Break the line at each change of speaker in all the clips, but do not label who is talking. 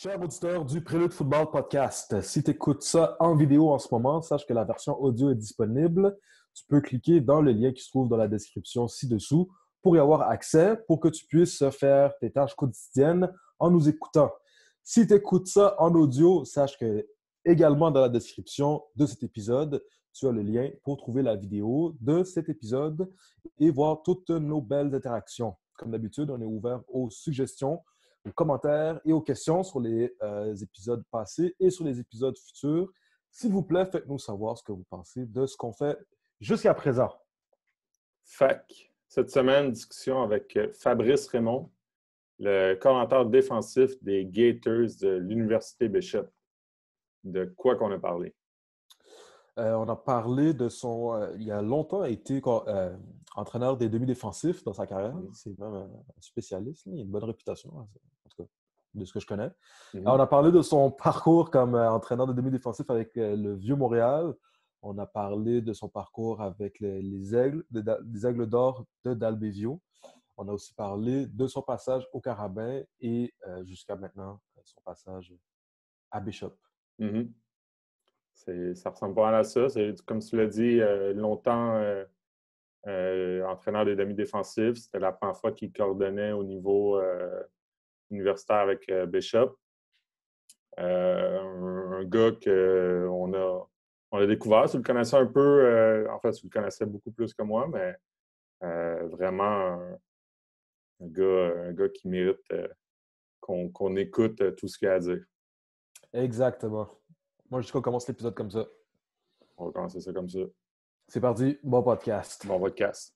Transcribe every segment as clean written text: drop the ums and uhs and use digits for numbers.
Cher auditeur du Prélude Football Podcast, si tu écoutes ça en vidéo en ce moment, sache que la version audio est disponible. Tu peux cliquer dans le lien qui se trouve dans la description ci-dessous pour y avoir accès, pour que tu puisses faire tes tâches quotidiennes en nous écoutant. Si tu écoutes ça en audio, sache que également dans la description de cet épisode, tu as le lien pour trouver la vidéo de cet épisode et voir toutes nos belles interactions. Comme d'habitude, on est ouvert aux suggestions, aux commentaires et aux questions sur les épisodes passés et sur les épisodes futurs. S'il vous plaît, faites-nous savoir ce que vous pensez de ce qu'on fait jusqu'à présent.
Fac. Cette semaine, discussion avec Fabrice Raymond, le coordonnateur défensif des Gators de l'Université Bishop. De quoi qu'on a parlé?
On a parlé de son... il y a longtemps été entraîneur des demi-défensifs dans sa carrière. C'est même un spécialiste. Là. Il a une bonne réputation, en tout cas, de ce que je connais. On a parlé de son parcours comme entraîneur de demi-défensif avec le Vieux-Montréal. On a parlé de son parcours avec les Aigles d'Or de Dalbévio. On a aussi parlé de son passage au Carabin et jusqu'à maintenant, son passage à Bishop.
Mm-hmm. Ça ressemble pas mal à ça. C'est, comme tu l'as dit, longtemps entraîneur des demi-défensifs. C'était la première fois qu'il coordonnait au niveau universitaire avec Bishop. Un gars qu'on a découvert. Tu le connaissais un peu. En fait, tu le connaissais beaucoup plus que moi, mais vraiment un gars qui mérite qu'on écoute tout ce qu'il a à dire.
Exactement. Moi, je dis qu'on commence l'épisode comme ça.
On va commencer ça comme ça.
C'est parti, bon podcast.
Bon podcast.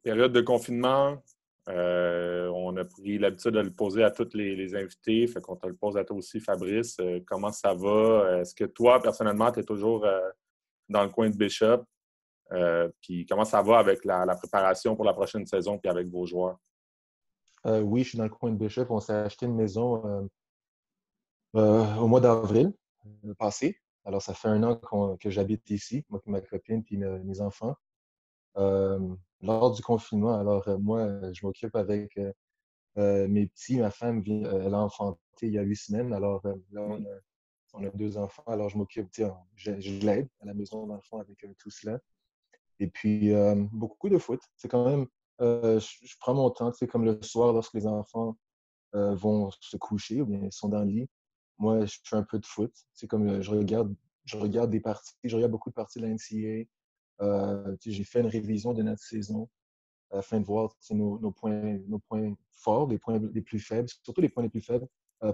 Période de confinement, on a pris l'habitude de le poser à tous les invités. Fait qu'on te le pose à toi aussi, Fabrice. Comment ça va? Est-ce que toi, personnellement, tu es toujours dans le coin de Bishop? Puis comment ça va avec la préparation pour la prochaine saison puis avec vos joueurs?
Oui, je suis dans le coin de Bishop. On s'est acheté une maison au mois d'avril passé. Alors, ça fait 1 an que j'habite ici, moi et ma copine puis mes enfants. Lors du confinement, alors moi, je m'occupe avec mes petits. Ma femme, elle a enfanté il y a 8 semaines. Alors, là, on a 2 enfants. Alors, je m'occupe, je l'aide à la maison, dans le fond, avec tout cela. Et puis, beaucoup de foot. C'est quand même, je prends mon temps, comme le soir, lorsque les enfants vont se coucher ou bien sont dans le lit. Moi, je fais un peu de foot. C'est comme je regarde des parties, je regarde beaucoup de parties de la NCAA. J'ai fait une révision de notre saison afin de voir nos points forts, les points les plus faibles, surtout les points les plus faibles,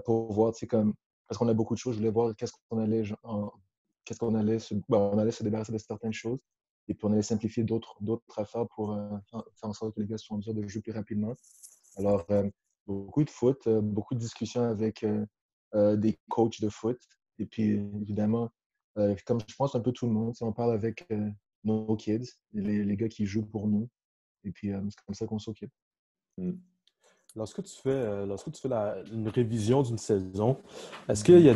pour voir, parce qu'on a beaucoup de choses, je voulais voir on allait se débarrasser de certaines choses. Et puis, on allait simplifier d'autres affaires pour faire en sorte que les gars soient en mesure de jouer plus rapidement. Alors, beaucoup de foot, beaucoup de discussions avec des coachs de foot. Et puis, évidemment, comme je pense un peu tout le monde, on parle avec nos kids, les gars qui jouent pour nous. Et puis, c'est comme ça qu'on s'occupe.
Lorsque tu fais une révision d'une saison, est-ce qu'il y a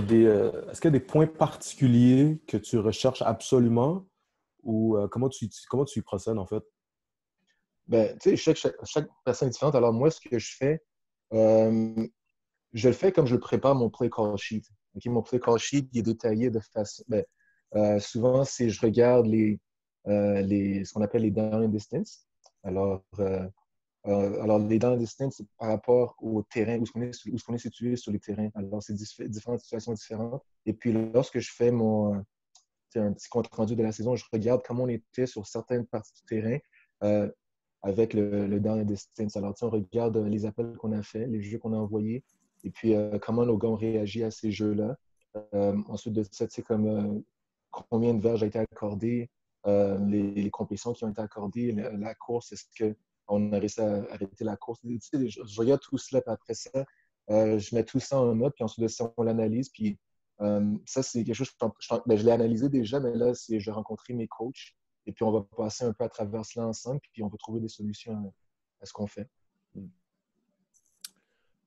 des points particuliers que tu recherches absolument ou comment tu y procèdes en fait?
Ben, tu sais, chaque personne est différente. Alors, moi, ce que je fais, je le fais comme je prépare mon play call sheet. Okay? Mon play call sheet il est détaillé de façon. Souvent, je regarde ce qu'on appelle les down and distance. Alors, les down and distance, c'est par rapport au terrain, où est-ce qu'on est situé sur les terrains. Alors, c'est différentes situations différentes. Et puis, lorsque je fais un petit compte rendu de la saison, je regarde comment on était sur certaines parties du terrain avec le down and distance. Alors, on regarde les appels qu'on a faits, les jeux qu'on a envoyés, et puis comment nos gars ont réagi à ces jeux-là. Ensuite de ça, c'est comme combien de verges a été accordé, les compétitions qui ont été accordées, la course, est-ce qu'on a réussi à arrêter la course? Je regarde tout cela, puis après ça, je mets tout ça en note, puis ensuite de ça, on l'analyse, puis ça, c'est quelque chose je l'ai analysé déjà, mais là, je vais rencontrer mes coachs, et puis on va passer un peu à travers cela ensemble, puis on va trouver des solutions à ce qu'on fait.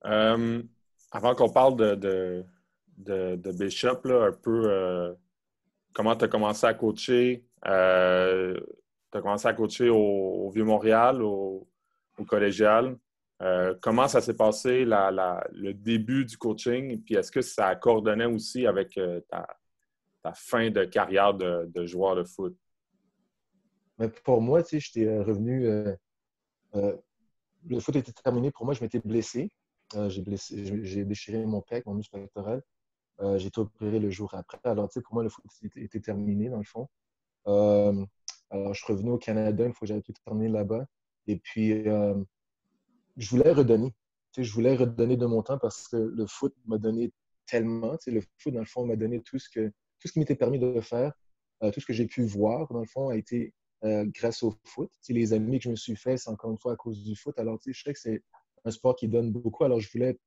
Avant qu'on parle de Bishop, là, un peu comment tu as commencé à coacher, Tu as commencé à coacher au Vieux-Montréal, au collégial. Comment ça s'est passé, le début du coaching? Puis est-ce que ça coordonnait aussi avec ta fin de carrière de joueur de foot?
Mais pour moi, tu sais, j'étais revenu. Le foot était terminé. Pour moi, je m'étais blessé. J'ai déchiré mon pec, mon muscle pectoral. J'ai été opéré le jour après. Alors, tu sais, pour moi, le foot était terminé, dans le fond. Euh, alors, je suis revenu au Canada une fois que j'avais tout terminé là-bas. Et puis, je voulais redonner. Tu sais, je voulais redonner de mon temps parce que le foot m'a donné tellement. Tu sais, le foot, dans le fond, m'a donné tout ce qui m'était permis de faire. Tout ce que j'ai pu voir, dans le fond, a été grâce au foot. Tu sais, les amis que je me suis fait, c'est encore une fois à cause du foot. Alors, tu sais, je sais que c'est un sport qui donne beaucoup. Alors, je voulais être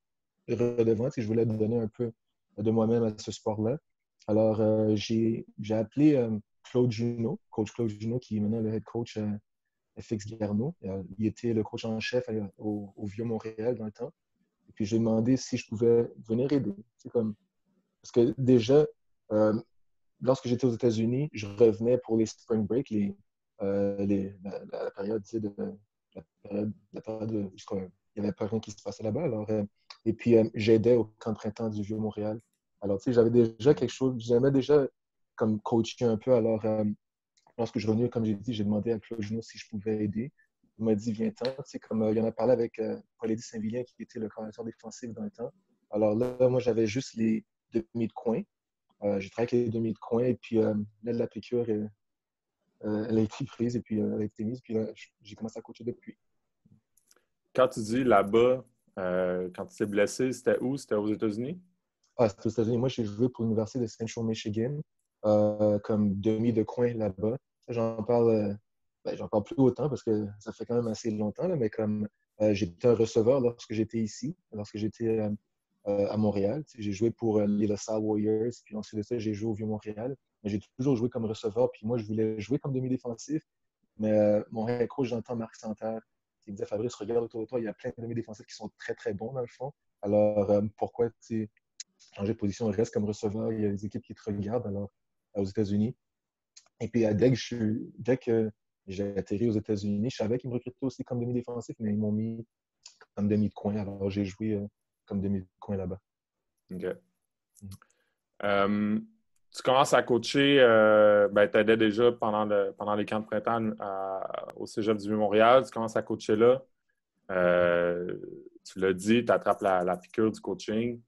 redevant. Tu sais, je voulais donner un peu de moi-même à ce sport-là. Alors, j'ai appelé Claude Junot, coach Claude Junot, qui est maintenant le head coach FX Garneau. Il était le coach en chef au Vieux-Montréal dans le temps. Et puis, j'ai demandé si je pouvais venir aider. C'est comme... Parce que déjà, euh, lorsque j'étais aux États-Unis, je revenais pour les spring break, la période, tu sais, la période où il n'y avait pas rien qui se passait là-bas. Alors, et puis, j'aidais au camp de printemps du Vieux-Montréal. Alors, tu sais, j'avais déjà quelque chose, j'aimais déjà comme coacher un peu. Alors, lorsque je revenais, comme j'ai dit, j'ai demandé à Claude Junot si je pouvais aider. Il m'a dit, viens-t'en. C'est comme il en a parlé avec Paul-Édith Saint-Vilien, qui était le coordinateur défensif dans le temps. Alors là, moi, j'avais juste les demi de coin. J'ai travaillé avec les demi de coin et puis là, la piqûre, elle a été prise et puis elle a été mise. Puis là, j'ai commencé à coacher depuis.
Quand tu dis là-bas, quand tu t'es blessé, c'était où? C'était aux États-Unis?
Ah, c'est aux États-Unis. Moi, j'ai joué pour l'Université de Central Michigan comme demi de coin là-bas. J'en parle plus autant parce que ça fait quand même assez longtemps, là, mais comme j'étais un receveur lorsque j'étais ici, lorsque j'étais à Montréal. Tu sais, j'ai joué pour les LaSalle Warriors, puis ensuite de ça, j'ai joué au Vieux-Montréal. Mais j'ai toujours joué comme receveur, puis moi, je voulais jouer comme demi-défensif. Mais mon head coach, j'entends Marc Santerre, qui me disait, Fabrice, regarde autour de toi, il y a plein de demi-défensifs qui sont très, très bons dans le fond. Alors, pourquoi tu changer de position, reste comme receveur, il y a des équipes qui te regardent alors, aux États-Unis. Et puis, dès que j'ai atterri aux États-Unis, je savais qu'ils me recrutaient aussi comme demi-défensif, mais ils m'ont mis comme demi de coin. Alors, j'ai joué comme demi de coin là-bas.
OK. Tu commences à coacher, tu aidais déjà pendant les camps de printemps au Cégep du Vieux-Montréal. Tu commences à coacher là. Tu l'as dit, tu attrapes la piqûre du coaching.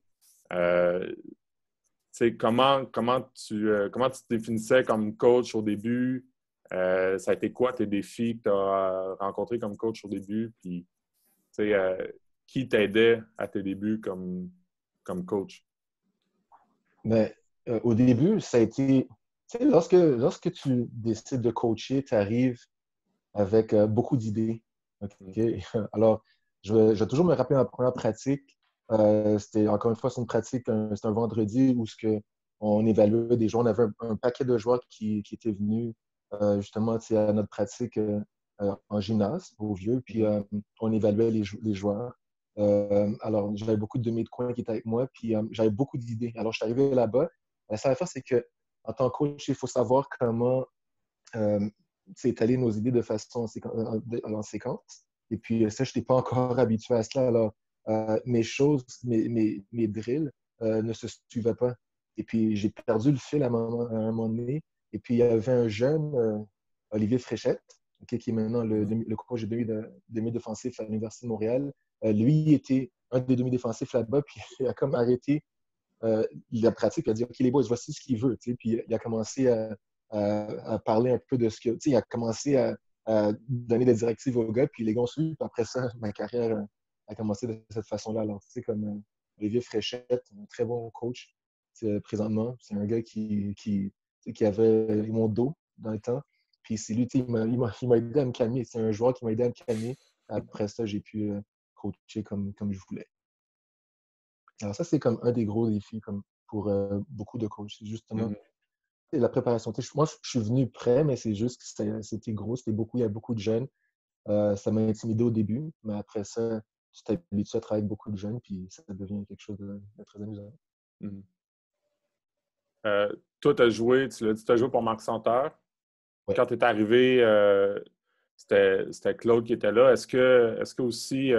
Comment tu te définissais comme coach au début? Ça a été quoi tes défis que tu as rencontrés comme coach au début? Puis, qui t'aidait à tes débuts comme coach?
Mais au début, ça a été. Tu sais, lorsque tu décides de coacher, tu arrives avec beaucoup d'idées. OK? Alors, je vais toujours me rappeler ma première pratique. C'était encore une fois, c'est une pratique, c'est un vendredi où on évaluait des joueurs. On avait un paquet de joueurs qui étaient venus justement tu sais, à notre pratique en gymnase, au vieux, puis on évaluait les joueurs. Alors, j'avais beaucoup de demi de coin qui étaient avec moi, puis j'avais beaucoup d'idées. Alors, je suis arrivé là-bas. La seule affaire, c'est que en tant que coach, il faut savoir comment étaler nos idées de façon en séquence. Et puis, ça, je n'étais pas encore habitué à cela. Alors, mes drills ne se suivaient pas. Et puis, j'ai perdu le fil à un moment donné. Et puis, il y avait un jeune, Olivier Fréchette, okay, qui est maintenant le coach de demi-défensif à l'Université de Montréal. Lui, il était un des demi-défensifs là-bas, puis il a comme arrêté la pratique, il a dit, OK, les boys, voici ce qu'il veut. Puis il a commencé à parler un peu de ce que. Il a commencé à donner des directives aux gars, puis les gars ont suivi. Puis après ça, ma carrière a commencé de cette façon-là. Alors, tu sais, comme Olivier Fréchette, un très bon coach présentement. C'est un gars qui avait mon dos dans le temps. Puis c'est lui, il m'a aidé à me calmer. C'est un joueur qui m'a aidé à me calmer. Après ça, j'ai pu coacher comme je voulais. Alors ça, c'est comme un des gros défis comme pour beaucoup de coachs. C'est justement la préparation. Moi, je suis venu prêt, mais c'est juste que c'était gros, il y a beaucoup de jeunes. Ça m'a intimidé au début, mais après ça, tu t'habitues à travailler avec beaucoup de jeunes, puis ça devient quelque chose de très amusant.
Toi, tu as joué, tu l'as dit, tu as joué pour Marc Santerre.
Ouais.
quand tu es arrivé, c'était Claude qui était là. Est-ce que aussi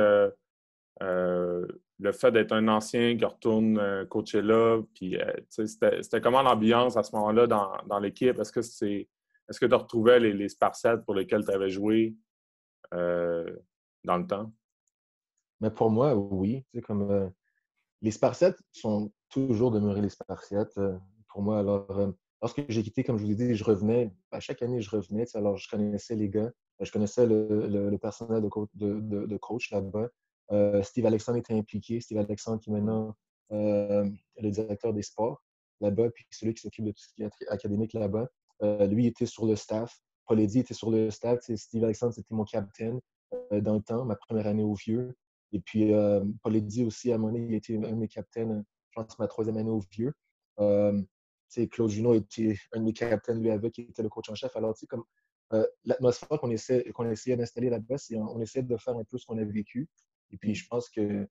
le fait d'être un ancien qui retourne coacher là, puis c'était comment l'ambiance à ce moment-là dans l'équipe? Est-ce que tu retrouvais les Spartiates pour lesquels tu avais joué dans le temps?
Mais pour moi, oui. Tu sais, comme les Spartiates sont toujours demeurés les Spartiates. Pour moi, alors, lorsque j'ai quitté, comme je vous l'ai dit, je revenais. À chaque année, je revenais. Tu sais, alors, je connaissais les gars. Je connaissais le personnel de coach là-bas. Steve Alexandre était impliqué. Steve Alexandre qui est maintenant le directeur des sports là-bas, puis celui qui s'occupe de tout ce qui est académique là-bas. Lui était sur le staff. Paul Eddy était sur le staff. Tu sais, Steve Alexandre, c'était mon capitaine dans le temps, ma première année au Vieux. Et puis, Paul Eddy aussi, à un moment donné, il était un de mes capitaines, je pense, ma troisième année au Vieux. Claude Junot était un de mes capitaines, lui, avec, qui était le coach en chef. Alors, tu sais, comme l'atmosphère qu'on essayait d'installer là-bas, c'est on essayait de faire un peu ce qu'on a vécu. Et puis, je pense que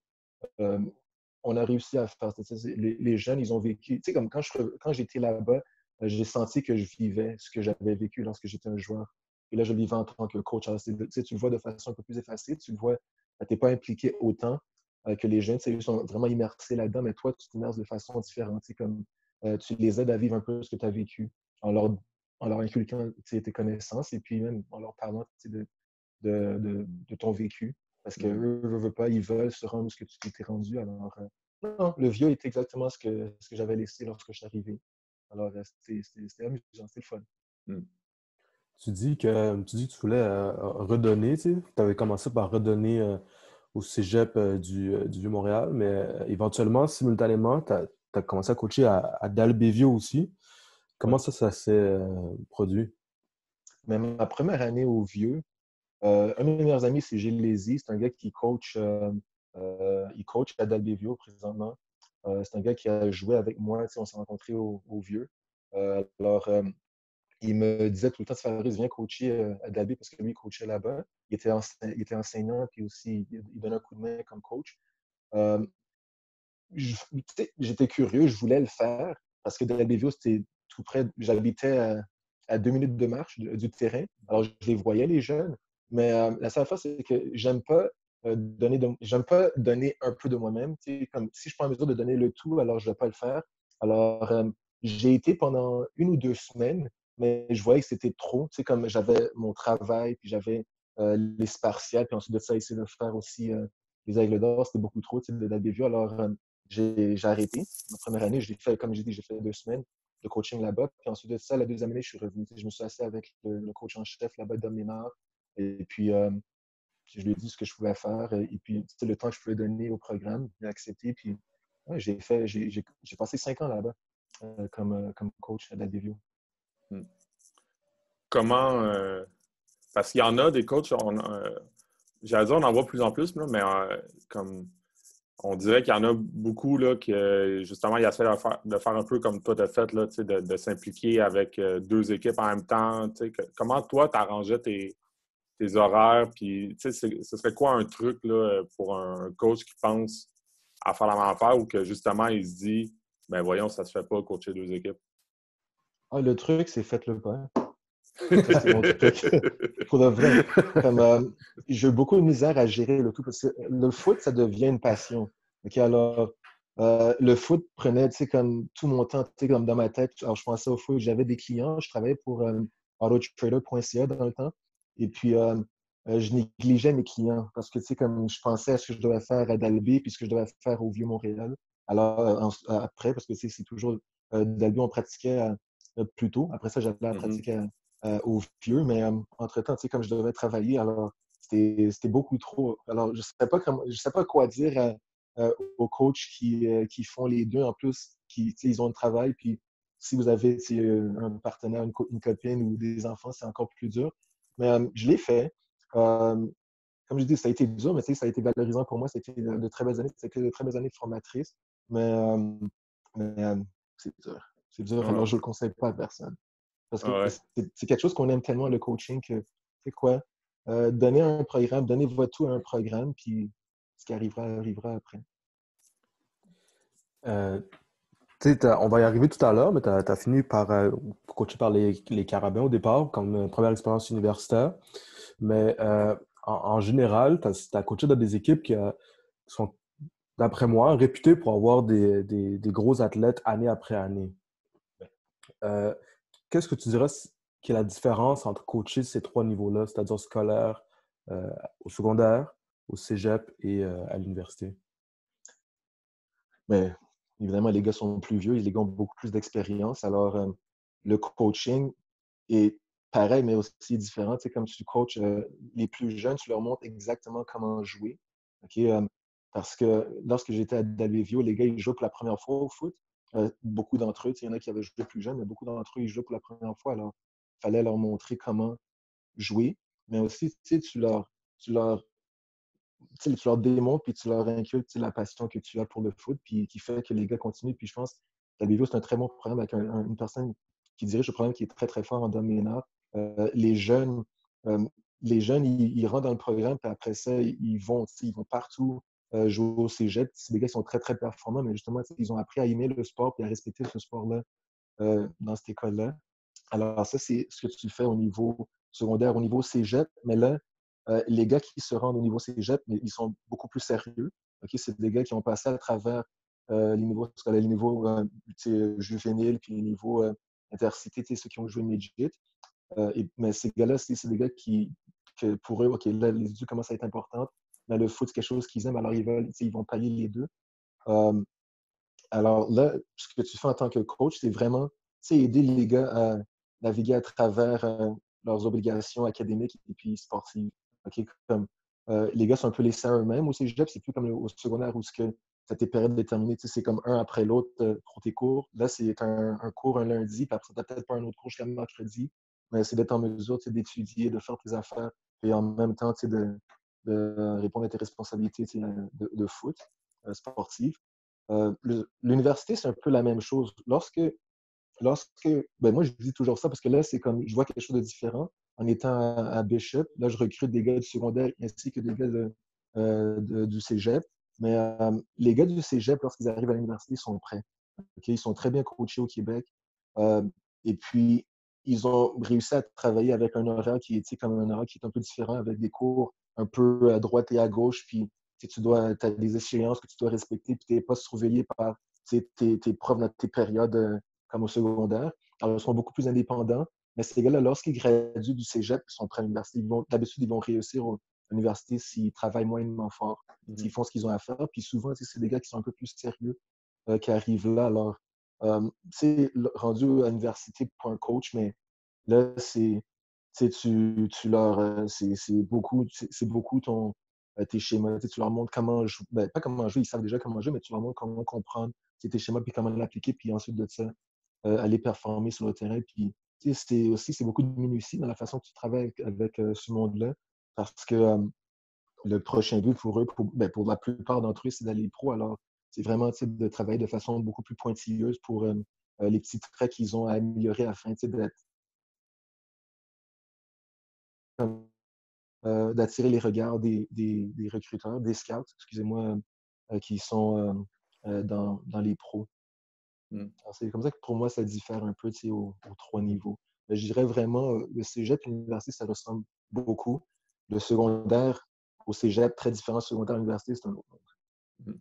on a réussi à faire ça. Les jeunes, ils ont vécu. Tu sais, comme quand j'étais là-bas, j'ai senti que je vivais ce que j'avais vécu lorsque j'étais un joueur. Et là, je le vivais en tant que coach. Alors, tu le vois de façon un peu plus effacée. Tu le vois, tu n'es pas impliqué autant que les jeunes. Ils sont vraiment immersés là-dedans, mais toi, tu t'immerses de façon différente. Comme, tu les aides à vivre un peu ce que tu as vécu en leur inculquant tes connaissances et puis même en leur parlant de ton vécu. Parce qu'eux ne veulent pas, ils veulent se rendre où ce que tu t'es rendu. Alors, non, le vieux est exactement ce que j'avais laissé lorsque je suis arrivé. Alors, c'était amusant, c'était le fun.
Mm. Tu dis que tu voulais redonner, tu sais. Tu avais commencé par redonner au cégep du Vieux-Montréal, mais éventuellement, simultanément, tu as commencé à coacher à Dalbévio aussi.
Ouais.
Comment ça s'est produit?
Mais ma première année au Vieux, un de mes meilleurs amis, c'est Gilles Lézy. C'est un gars qui coach, il coach à Dalbévio présentement. C'est un gars qui a joué avec moi. On s'est rencontrés au Vieux. Alors, il me disait tout le temps, Fabrice, viens coacher à Dalby parce que lui, il coachait là-bas. Il était enseignant, puis aussi, il donnait un coup de main comme coach. Euh, J'étais curieux, je voulais le faire parce que Dalbyville, c'était tout près. J'habitais à 2 minutes de marche du terrain. Alors, je les voyais, les jeunes. Mais la seule fois, c'est que j'aime pas donner un peu de moi-même. Comme si je suis pas en mesure de donner le tout, alors je ne vais pas le faire. Alors, j'ai été pendant 1 ou 2 semaines, mais je voyais que c'était trop. Comme j'avais mon travail, puis j'avais les Spartiates, puis ensuite de ça, essayer de faire aussi les Aigles d'Or, c'était beaucoup trop de Dalbyville. Alors, j'ai arrêté. Ma première année, je l'ai fait, comme j'ai dit, j'ai fait 2 semaines de coaching là-bas. Puis ensuite de ça, la deuxième année, je suis revenu. Je me suis assis avec le coach en chef là-bas, Dom Lénard. Et puis, je lui ai dit ce que je pouvais faire. Et puis, le temps que je pouvais donner au programme, il a accepté. Puis, ouais, j'ai passé 5 ans là-bas comme coach à la DVO.
Comment. Parce qu'il y en a des coachs, j'allais dire, on en voit de plus en plus, là, mais comme on dirait qu'il y en a beaucoup là, qui, justement, ils essaient de faire un peu comme toi, tu as fait, là, de s'impliquer avec deux équipes en même temps. Comment toi, tu arrangeais tes horaires? Puis, ce serait quoi un truc là, pour un coach qui pense à faire la même affaire ou que justement, il se dit, ben voyons, ça se fait pas coacher deux équipes?
Ah, le truc, c'est faites-le pas. Ça, c'est mon truc. Pour de vrai. Comme, j'ai eu beaucoup de misère à gérer le tout parce que le foot, ça devient une passion. OK, alors, le foot prenait, comme tout mon temps, comme dans ma tête. Alors, je pensais au foot, j'avais des clients, je travaillais pour autotrader.ca dans le temps. Et puis, je négligeais mes clients parce que, comme je pensais à ce que je devais faire à Dalby puis ce que je devais faire au Vieux-Montréal. Alors, après, parce que c'est toujours Dalby, on pratiquait plus tôt. Après ça, j'allais à pratiquer au Vieux, mais entre-temps, comme je devais travailler, alors c'était beaucoup trop. Alors, je ne sais pas quoi dire aux coachs qui font les deux. En plus, ils ont un travail, puis si vous avez un partenaire, une copine ou des enfants, c'est encore plus dur. Mais je l'ai fait. Euh, Comme je dis, ça a été dur, mais ça a été valorisant pour moi. C'était de très belles années. C'était de très belles années formatrices. Mais, c'est dur. C'est dur, alors
Ah,
je ne le conseille pas à personne. Parce que
ah ouais.
c'est quelque chose qu'on aime tellement, le coaching, que, c'est quoi? Donnez un programme, donnez votre tout à un programme, puis ce qui arrivera, arrivera après.
Euh, Tu sais, on va y arriver tout à l'heure, mais tu as fini par coacher par les Carabins au départ, comme première expérience universitaire. Mais en général, tu as coaché dans des équipes qui sont, d'après moi, réputées pour avoir des gros athlètes année après année. Euh, Qu'est-ce que tu dirais qui est la différence entre coacher ces trois niveaux-là, c'est-à-dire scolaire, euh, au secondaire, au cégep et à l'université?
Mais évidemment, les gars sont plus vieux, les gars ont beaucoup plus d'expérience. Alors, le coaching est pareil, mais aussi différent. Tu sais, comme tu coaches les plus jeunes, tu leur montres exactement comment jouer. OK? Parce que lorsque j'étais à Dalvévio, les gars, ils jouent pour la première fois au foot. Beaucoup d'entre eux, tu sais, il y en a qui avaient joué plus jeunes, mais beaucoup d'entre eux, ils jouent pour la première fois. Alors, il fallait leur montrer comment jouer, mais aussi, tu sais, tu leur tu sais, tu leur démontres puis tu leur inculques la passion que tu as pour le foot, puis qui fait que les gars continuent. Puis je pense que WVO, c'est un très bon programme avec une personne qui dirige le programme qui est très, très fort en Dom Ménard. Les jeunes, euh, ils rentrent dans le programme, puis après ça, ils vont partout jouer au cégep. C'est des gars qui sont très, très performants, mais justement, ils ont appris à aimer le sport et à respecter ce sport-là dans cette école-là. Alors, ça, c'est ce que tu fais au niveau secondaire, au niveau cégep. Mais là, les gars qui se rendent au niveau cégep, mais ils sont beaucoup plus sérieux. Okay? C'est des gars qui ont passé à travers les niveaux scolaires, les niveaux juvéniles, puis les niveaux intercités, ceux qui ont joué midget. Mais ces gars-là, c'est des gars que pour eux, OK, là, les études commencent à être importantes, mais le foot, c'est quelque chose qu'ils aiment, alors ils vont pallier les deux. Euh, alors là, ce que tu fais en tant que coach, c'est vraiment aider les gars à naviguer à travers leurs obligations académiques et puis sportives. OK? Comme, les gars sont un peu laissés à eux-mêmes au cégep, c'est plus comme au secondaire où tu as tes périodes déterminées, c'est comme un après l'autre pour tes cours. Là, c'est un cours un lundi, puis après, tu n'as peut-être pas un autre cours jusqu'à mercredi, mais c'est d'être en mesure d'étudier, de faire tes affaires, et en même temps de répondre à tes responsabilités de foot sportive. L'université, c'est un peu la même chose. Lorsque ben moi, je dis toujours ça parce que là, c'est comme, je vois quelque chose de différent. En étant à Bishop, là, je recrute des gars du secondaire ainsi que des gars du cégep. Mais les gars du cégep, lorsqu'ils arrivent à l'université, ils sont prêts. Okay? Ils sont très bien coachés au Québec. Euh, et puis, ils ont réussi à travailler avec un horaire qui est comme un horaire qui est un peu différent, avec des cours un peu à droite et à gauche. Puis, tu as des échéances que tu dois respecter, puis tu n'es pas surveillé par tes profs dans tes périodes comme au secondaire. Alors, ils sont beaucoup plus indépendants. Mais ces gars-là, lorsqu'ils graduent du cégep, ils sont prêts à l'université. D'habitude, ils vont réussir à l'université s'ils travaillent moyennement fort, s'ils font ce qu'ils ont à faire. Puis souvent, c'est des gars qui sont un peu plus sérieux qui arrivent là. Alors, c'est rendu à l'université pour un coach, mais là, tu leur, c'est beaucoup tes schémas. Tu leur montres comment jouer, ben, pas comment jouer, ils savent déjà comment jouer, mais tu leur montres comment comprendre tes schémas, puis comment l'appliquer, puis ensuite de ça, aller performer sur le terrain. Puis, c'est beaucoup de minutie dans la façon que tu travailles avec ce monde-là, parce que le prochain but pour eux, pour la plupart d'entre eux, c'est d'aller pro. Alors, c'est vraiment de travailler de façon beaucoup plus pointilleuse pour les petits traits qu'ils ont à améliorer afin d'attirer les regards des recruteurs, des scouts, excusez-moi, qui sont dans les pros.
Mm.
C'est comme ça que pour moi, ça diffère un peu aux trois niveaux. Mais je dirais vraiment, le cégep et l'université, ça ressemble beaucoup. Le secondaire au cégep, très différent. Secondaire à l'université, c'est un autre monde.
Mm.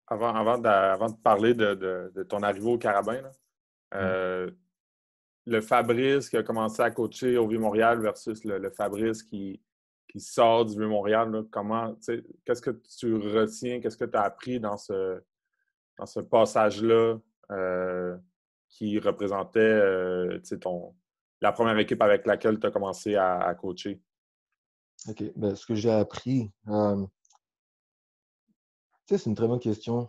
Avant de parler de ton arrivée au Carabin, là, le Fabrice qui a commencé à coacher au Vieux-Montréal versus le Fabrice qui sort du Vieux-Montréal, là, qu'est-ce que tu retiens, qu'est-ce que tu as appris dans ce passage-là qui représentait la première équipe avec laquelle tu as commencé à coacher?
OK. Ben, ce que j'ai appris, c'est une très bonne question.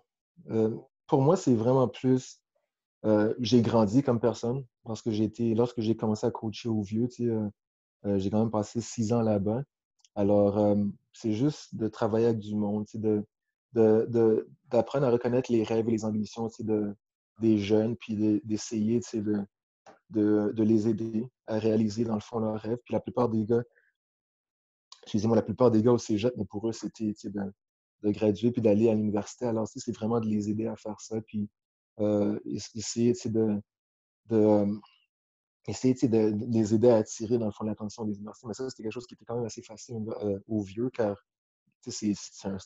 Pour moi, c'est vraiment plus, j'ai grandi comme personne lorsque j'ai commencé à coacher au vieux, j'ai quand même passé 6 ans là-bas. Alors, c'est juste de travailler avec du monde, d'apprendre à reconnaître les rêves et les ambitions des jeunes, puis d'essayer de les aider à réaliser, dans le fond, leurs rêves. Puis la plupart des gars au cégep, mais pour eux, c'était de graduer puis d'aller à l'université. Alors, c'est vraiment de les aider à faire ça. Puis, essayer de, essayer de les aider à attirer, dans le fond, l'attention des universités. Mais ça, c'était quelque chose qui était quand même assez facile aux vieux, car c'est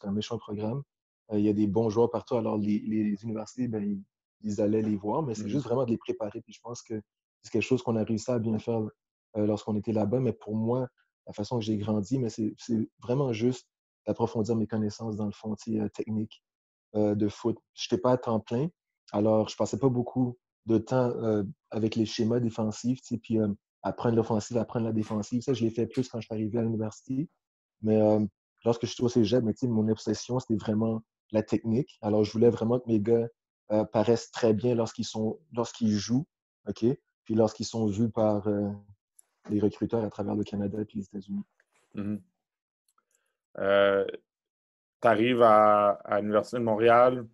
un méchant programme. Il y a des bons joueurs partout. Alors, les universités, ben, ils allaient les voir, mais c'est juste vraiment de les préparer. Puis je pense que c'est quelque chose qu'on a réussi à bien faire lorsqu'on était là-bas. Mais pour moi, la façon que j'ai grandi, mais c'est vraiment juste d'approfondir mes connaissances dans le fond technique de foot. Je n'étais pas à temps plein, alors je passais pas beaucoup de temps avec les schémas défensifs, puis apprendre l'offensive, apprendre la défensive. Ça, je l'ai fait plus quand je suis arrivé à l'université. Mais lorsque je suis au cégep, mais, mon obsession, c'était vraiment la technique. Alors, je voulais vraiment que mes gars paraissent très bien lorsqu'ils jouent, OK? Puis lorsqu'ils sont vus par les recruteurs à travers le Canada et les États-Unis.
Mm-hmm. Tu arrives à l'Université de Montréal.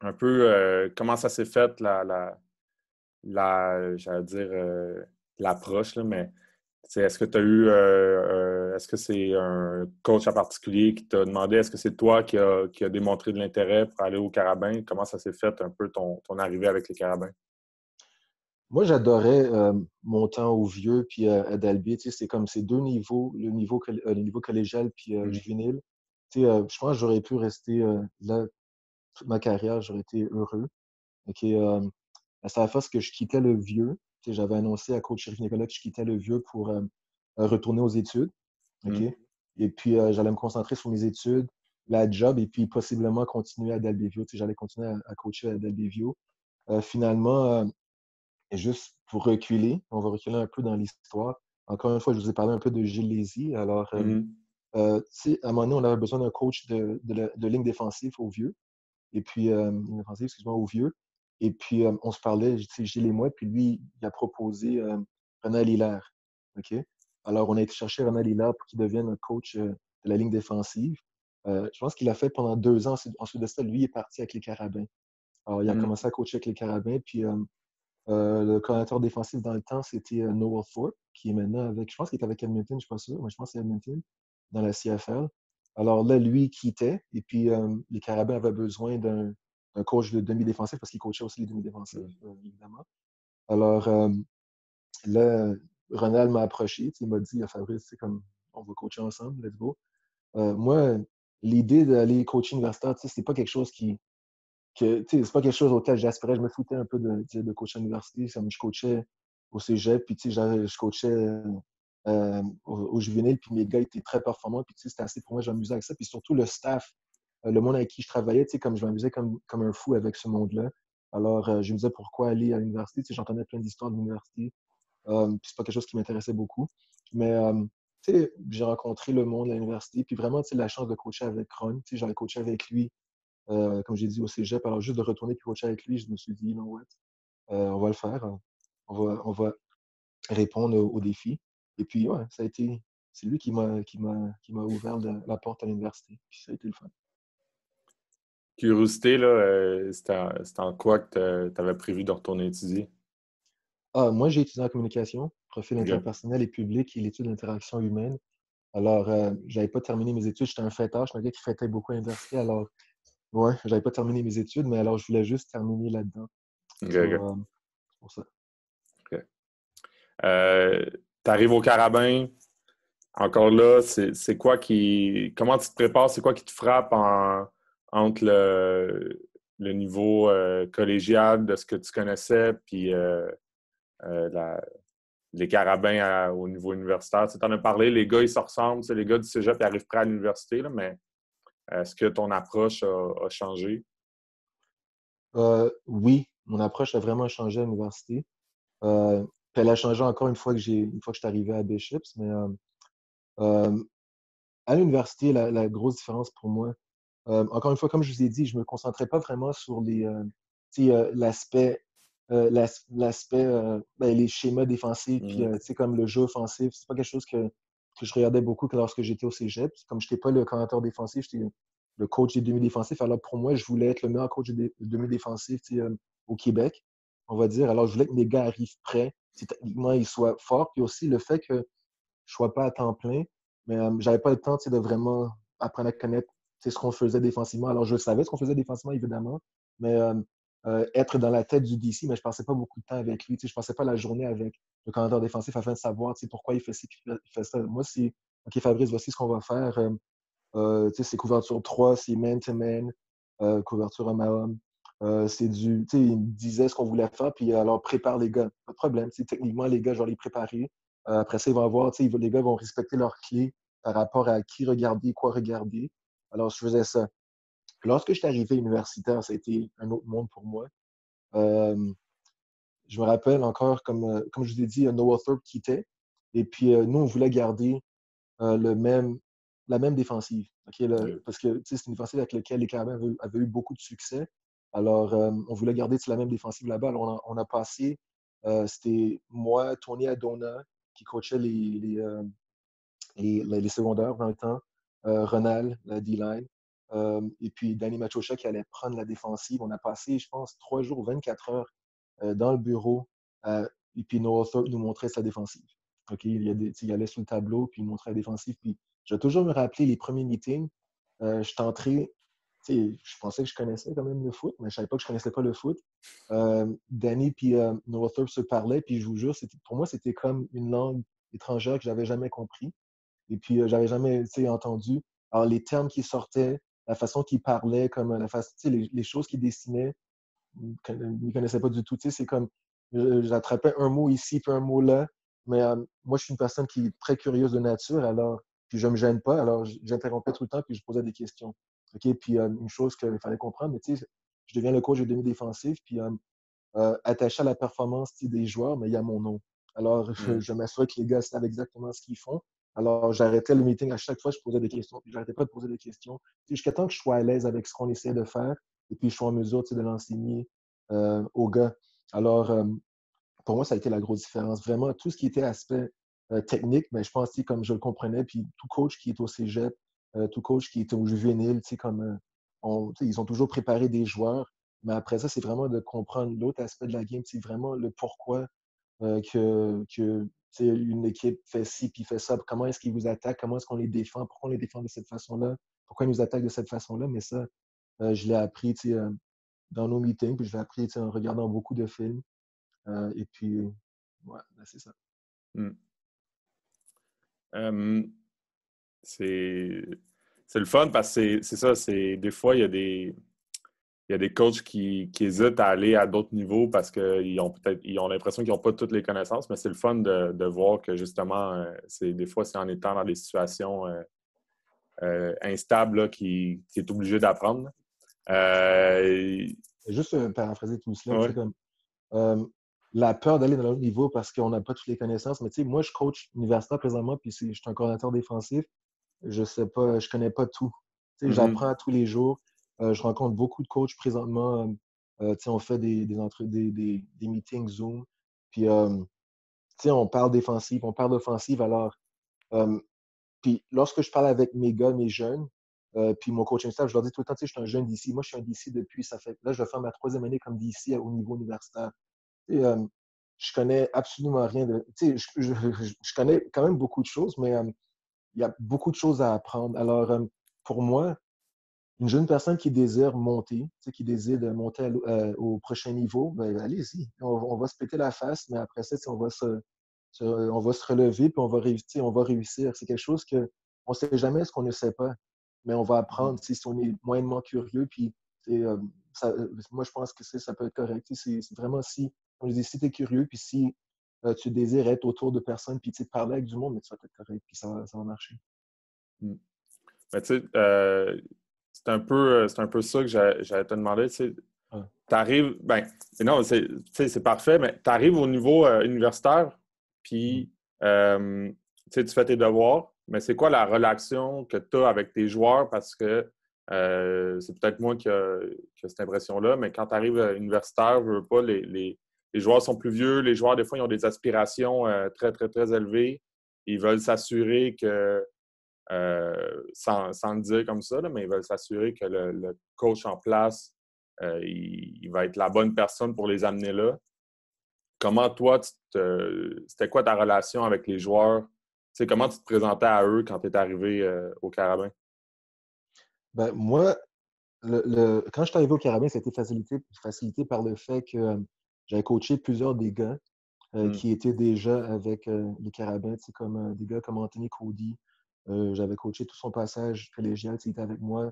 Un peu, comment ça s'est fait, j'allais dire, l'approche, là, mais est-ce que tu as eu, est-ce que c'est un coach en particulier qui t'a demandé, est-ce que c'est toi qui a démontré de l'intérêt pour aller au Carabin? Comment ça s'est fait un peu ton arrivée avec les Carabins?
Moi, j'adorais mon temps au vieux puis à Dalby. C'est comme ces deux niveaux, le niveau collégial puis juvénile. Je pense que j'aurais pu rester là toute ma carrière, j'aurais été heureux. OK, c'est à la force que je quittais le vieux. J'avais annoncé à coach Chérif Nicolas que je quittais le vieux pour retourner aux études. OK? Et puis, j'allais me concentrer sur mes études, la job, et puis possiblement continuer à Dalbevio. J'allais continuer à coacher à Dalbevio. Finalement, et juste pour reculer, on va reculer un peu dans l'histoire. Encore une fois, je vous ai parlé un peu de Gilles Lézy. Alors, à un moment donné, on avait besoin d'un coach de ligne défensive au vieux. Et puis, ligne défensive, excuse-moi, au vieux. Et puis, on se parlait, Gilles et moi, puis lui, il a proposé René Hilaire. OK? Alors, on a été chercher René Hilaire pour qu'il devienne un coach de la ligne défensive. Je pense qu'il a fait pendant 2 ans. Ensuite de ça, lui est parti avec les Carabins. Alors, il a commencé à coacher avec les Carabins, puis le coordinateur défensif dans le temps, c'était Noel Thorpe, qui est maintenant avec, je pense qu'il est avec Edmonton, je ne suis pas sûr, mais je pense que c'est Edmonton, dans la CFL. Alors là, lui, il quittait, et puis les Carabins avaient besoin d'un coach de demi-défensif, parce qu'il coachait aussi les demi-défensifs, évidemment. Alors là, Ronald m'a approché, il m'a dit, Fabrice, c'est comme, on va coacher ensemble, let's go. Moi, l'idée d'aller coacher universitaire, c'est pas quelque chose c'est pas quelque chose auquel j'aspirais. Je me foutais un peu de coacher à l'université. Je coachais au cégep, puis je coachais au juvénile, puis mes gars étaient très performants, puis c'était assez pour moi, je m'amusais avec ça. Puis surtout le staff, le monde avec qui je travaillais, comme je m'amusais comme un fou avec ce monde-là. Alors, je me disais pourquoi aller à l'université. J'entendais plein d'histoires de l'université, puis c'est pas quelque chose qui m'intéressait beaucoup. Mais j'ai rencontré le monde à l'université, puis vraiment, la chance de coacher avec Ron. J'avais coaché avec lui comme j'ai dit, au cégep. Alors, juste de retourner puis coacher avec lui, je me suis dit, you know what, on va le faire. On va répondre aux défis. Et puis, ouais, c'est lui qui m'a ouvert la porte à l'université. Puis ça a été le fun.
Curiosité, là, c'était en quoi que tu avais prévu de retourner étudier?
Moi, j'ai étudié en communication, profil interpersonnel et public et l'étude d'interaction humaine. Alors, j'avais pas terminé mes études. J'étais un fêtard. J'étais un gars qui fêtait beaucoup à l'université. Alors, ouais, j'avais pas terminé mes études, mais alors je voulais juste terminer là-dedans. C'est pour ça.
Tu arrives au Carabin. Encore là, c'est quoi comment tu te prépares? C'est quoi qui te frappe entre le niveau collégial de ce que tu connaissais puis les Carabins au niveau universitaire? Tu en as parlé, les gars, ils se ressemblent. Les gars du cégep, ils arrivent près à l'université, là, mais est-ce que ton approche a changé?
Oui, mon approche a vraiment changé à l'université. Puis elle a changé encore une fois que je suis arrivé à Bishops, mais euh, à l'université, la grosse différence pour moi, encore une fois, comme je vous ai dit, je me concentrais pas vraiment sur l'aspect, les schémas défensifs, puis comme le jeu offensif. C'est pas quelque chose que je regardais beaucoup que lorsque j'étais au cégep. Comme je n'étais pas le coordinateur défensif, j'étais le coach des demi-défensifs. Alors pour moi, je voulais être le meilleur coach des demi-défensifs au Québec, on va dire. Alors je voulais que mes gars arrivent prêts, techniquement, ils soient forts. Puis aussi le fait que je ne sois pas à temps plein, mais j'avais pas le temps de vraiment apprendre à connaître ce qu'on faisait défensivement. Alors, je savais ce qu'on faisait défensivement, évidemment, mais être dans la tête du DC, mais je ne passais pas beaucoup de temps avec lui. Je ne passais pas la journée avec le commandeur défensif afin de savoir pourquoi il fait ci, il fait ça. Moi, c'est OK, Fabrice, voici ce qu'on va faire. C'est couverture 3, c'est man-to-man, couverture homme à homme. Il me disait ce qu'on voulait faire, puis alors prépare les gars. Pas de problème. Techniquement, les gars, je vais les préparer. Après ça, ils vont avoir, les gars vont respecter leurs clés par rapport à qui regarder, quoi regarder. Alors, je faisais ça. Lorsque je suis arrivé universitaire, ça a été un autre monde pour moi. Je me rappelle encore, comme je vous ai dit, Noah Thorpe quittait. Et puis, nous, on voulait garder la même défensive. Okay, parce que c'est une défensive avec laquelle les Carabins avaient eu beaucoup de succès. Alors, on voulait garder la même défensive là-bas. Alors, on a passé, c'était moi, Tony Adona, qui coachait les secondaires dans le temps, Ronald, la D-line, et puis Danny Machocha qui allait prendre la défensive. On a passé, je pense, 3 jours, 24 heures dans le bureau, et puis Noah Thorpe nous montrait sa défensive. Okay? Il allait sur le tableau, puis il montrait la défensive. Puis je vais toujours me rappeler les premiers meetings. Je suis entré, je pensais que je connaissais quand même le foot, mais je ne savais pas que je ne connaissais pas le foot. Danny puis Noah Thorpe se parlaient, puis je vous jure, pour moi, c'était comme une langue étrangère que je n'avais jamais compris. Et puis, j'avais jamais entendu. Alors, les termes qui sortaient, la façon qu'ils parlaient, comme les choses qu'ils dessinaient, je ne connaissais pas du tout. C'est comme, j'attrapais un mot ici, puis un mot là. Mais moi, je suis une personne qui est très curieuse de nature, alors, puis je ne me gêne pas. Alors, j'interrompais tout le temps, puis je posais des questions. OK? Puis, une chose qu'il fallait comprendre, mais je deviens le coach de demi-défensif, puis attaché à la performance des joueurs, mais il y a mon nom. Alors, je m'assure que les gars savent exactement ce qu'ils font. Alors, j'arrêtais le meeting à chaque fois, je posais des questions. Puis, j'arrêtais pas de poser des questions. Jusqu'à temps que je sois à l'aise avec ce qu'on essaie de faire et puis je sois en mesure de l'enseigner aux gars. Alors, pour moi, ça a été la grosse différence. Vraiment, tout ce qui était aspect technique, mais je pense, comme je le comprenais, puis tout coach qui est au cégep, tout coach qui est au juvénile, ils ont toujours préparé des joueurs. Mais après ça, c'est vraiment de comprendre l'autre aspect de la game, c'est vraiment le pourquoi que une équipe fait ci puis fait ça. Comment est-ce qu'ils vous attaquent? Comment est-ce qu'on les défend? Pourquoi on les défend de cette façon-là? Pourquoi ils nous attaquent de cette façon-là? Mais ça, je l'ai appris dans nos meetings, puis je l'ai appris en regardant beaucoup de films. Et puis, ouais, c'est ça.
C'est le fun parce que c'est ça, des fois, il y a des coachs qui hésitent à aller à d'autres niveaux parce qu'ils ont l'impression qu'ils n'ont pas toutes les connaissances, mais c'est le fun de voir que justement, des fois, c'est en étant dans des situations instables là, qui est obligé d'apprendre.
Juste paraphraser tout cela,
ouais.
c'est comme la peur d'aller dans l'autre niveau parce qu'on n'a pas toutes les connaissances. Mais moi, je coach universitaire présentement, puis je suis un coordinateur défensif. Je sais pas, je connais pas tout. J'apprends tous les jours. Je rencontre beaucoup de coachs présentement. On fait des meetings Zoom. Puis, on parle défensive, on parle d'offensive. Alors, puis lorsque je parle avec mes gars, mes jeunes, puis mon coaching staff, je leur dis tout le temps, je suis un jeune d'ici. Moi, je suis un d'ici depuis, ça fait, là, je vais faire ma 3e année comme d'ici au niveau universitaire. Je connais absolument rien de. Je connais quand même beaucoup de choses, mais il y a beaucoup de choses à apprendre. Alors, pour moi, une jeune personne qui désire monter, qui désire de monter au prochain niveau, ben, allez-y. On va se péter la face, mais après ça, on va se relever puis on va réussir. C'est quelque chose qu'on ne sait jamais ce qu'on ne sait pas, mais on va apprendre si on est moyennement curieux. Puis, moi, je pense que ça peut être correct. C'est vraiment on dit, si tu es curieux, puis si tu désires être autour de personnes, puis parler avec du monde, mais ça va être correct, puis ça va marcher.
Mais tu sais, c'est un peu ça que j'allais te demander. Tu arrives, non, c'est parfait, mais tu arrives au niveau universitaire, puis tu fais tes devoirs, mais c'est quoi la relation que tu as avec tes joueurs? Parce que c'est peut-être moi qui a cette impression-là, mais quand tu arrives universitaire, je veux pas, les joueurs sont plus vieux, les joueurs, des fois, ils ont des aspirations très, très, très élevées. Ils veulent s'assurer que sans le dire comme ça, là, mais ils veulent s'assurer que le coach en place, il va être la bonne personne pour les amener là. Comment toi, c'était quoi ta relation avec les joueurs? Comment tu te présentais à eux quand tu es arrivé au Carabin?
Ben, moi, quand je suis arrivé au Carabin, ça a été facilité par le fait que j'avais coaché plusieurs des gars qui étaient déjà avec les Carabins, tu sais, comme des gars comme Anthony Cody. J'avais coaché tout son passage collégial, tu sais, il était avec moi.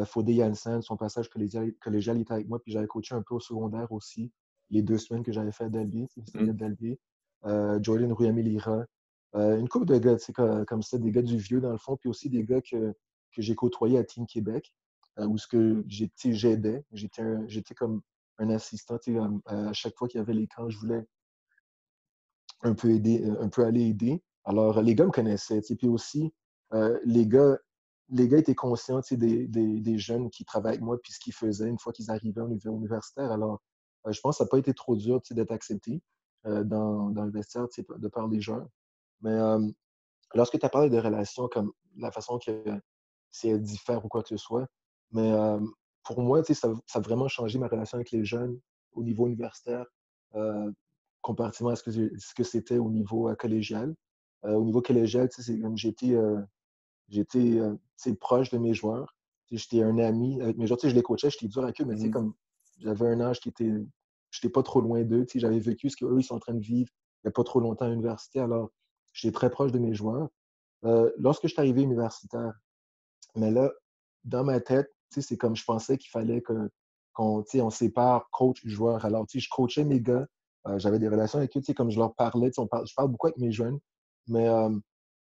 Fodé Janssen, son passage collégial, il était avec moi. Puis j'avais coaché un peu au secondaire aussi, les 2 semaines que j'avais fait à Dalby, tu sais, c'était Dalby. Jordan Ruyami-Lira. Une couple de gars, tu sais, comme ça, des gars du vieux dans le fond, puis aussi des gars que j'ai côtoyés à Team Québec, où ce que j'aidais. J'étais comme un assistant, tu sais, à chaque fois qu'il y avait les camps, je voulais un peu aider, un peu aller aider. Alors, les gars me connaissaient, tu sais, puis aussi, euh, les gars, les gars étaient conscients, tu sais, des jeunes qui travaillaient avec moi, puis ce qu'ils faisaient une fois qu'ils arrivaient au niveau universitaire. Alors, je pense que ça n'a pas été trop dur, tu sais, d'être accepté dans le vestiaire, tu sais, de par les joueurs. Mais lorsque tu as parlé de relations comme la façon que c'est diffère ou quoi que ce soit, mais pour moi, tu sais, ça a vraiment changé ma relation avec les jeunes au niveau universitaire, euh, comparativement à ce que c'était au niveau collégial. Au niveau collégial, tu sais, c'est comme j'étais proche de mes joueurs. Tu sais, j'étais un ami avec mes joueurs. Tu sais, je les coachais, j'étais dur avec eux, mais tu sais, comme j'avais un âge j'étais pas trop loin d'eux. Tu sais, j'avais vécu ce qu'eux, ils sont en train de vivre il n'y a pas trop longtemps à l'université. Alors, j'étais très proche de mes joueurs. Lorsque je suis arrivé universitaire, mais là, dans ma tête, tu sais, c'est comme je pensais qu'il fallait tu sais, on sépare coach-joueur. Alors, tu sais, je coachais mes gars, j'avais des relations avec eux, tu sais, comme je leur parlais, tu sais, je parle beaucoup avec mes jeunes, mais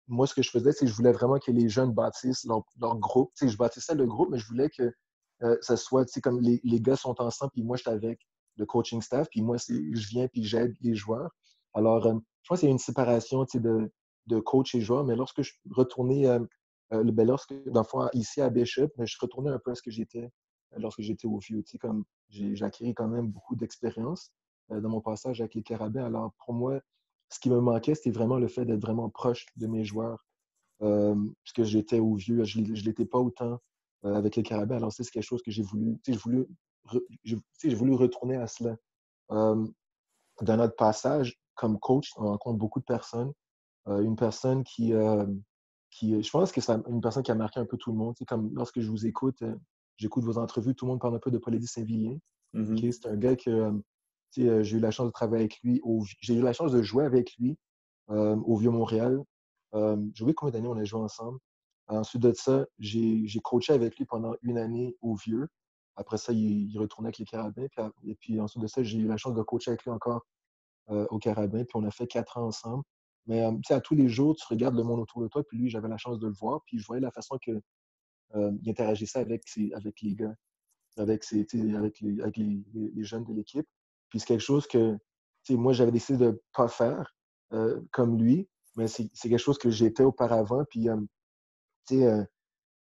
moi, ce que je faisais, c'est que je voulais vraiment que les jeunes bâtissent leur groupe. Tu sais, je bâtissais le groupe, mais je voulais que ça soit, tu sais, comme les gars sont ensemble, puis moi, je suis avec le coaching staff, puis moi, je viens, puis j'aide les joueurs. Alors, je pense qu'il y a une séparation, tu sais, de coach et joueur, mais lorsque je suis retourné, dans le fond, ici à Bishop, je suis retourné un peu à ce que j'étais lorsque j'étais au Vieux. Tu sais, comme j'ai acquis quand même beaucoup d'expérience dans mon passage avec les Carabins. Alors, pour moi, ce qui me manquait, c'était vraiment le fait d'être vraiment proche de mes joueurs. Puisque j'étais au Vieux, je ne l'étais pas autant avec les Carabins. Alors, ça, c'est quelque chose que j'ai voulu, tu sais, tu sais, j'ai voulu retourner à cela. Euh, dans notre passage, comme coach, on rencontre beaucoup de personnes. Une personne je pense que c'est une personne qui a marqué un peu tout le monde. Tu sais, comme lorsque je vous écoute, j'écoute vos entrevues, tout le monde parle un peu de Paul-Édith Saint-Villiers. Okay? C'est un gars que tu sais, j'ai eu la chance de travailler avec lui. J'ai eu la chance de jouer avec lui au Vieux-Montréal. J'ai oublié combien d'années on a joué ensemble. Ensuite de ça, j'ai coaché avec lui pendant une année au Vieux. Après ça, il retournait avec les Carabins. Et puis ensuite de ça, j'ai eu la chance de coacher avec lui encore au Carabin, puis on a fait 4 ans ensemble. Mais tu sais, à tous les jours, tu regardes le monde autour de toi, puis lui, j'avais la chance de le voir, puis je voyais la façon qu'il interagissait avec les gars, tu sais, avec les jeunes de l'équipe. Puis c'est quelque chose que tu sais, moi, j'avais décidé de ne pas faire comme lui, mais c'est quelque chose que j'étais auparavant, puis tu sais,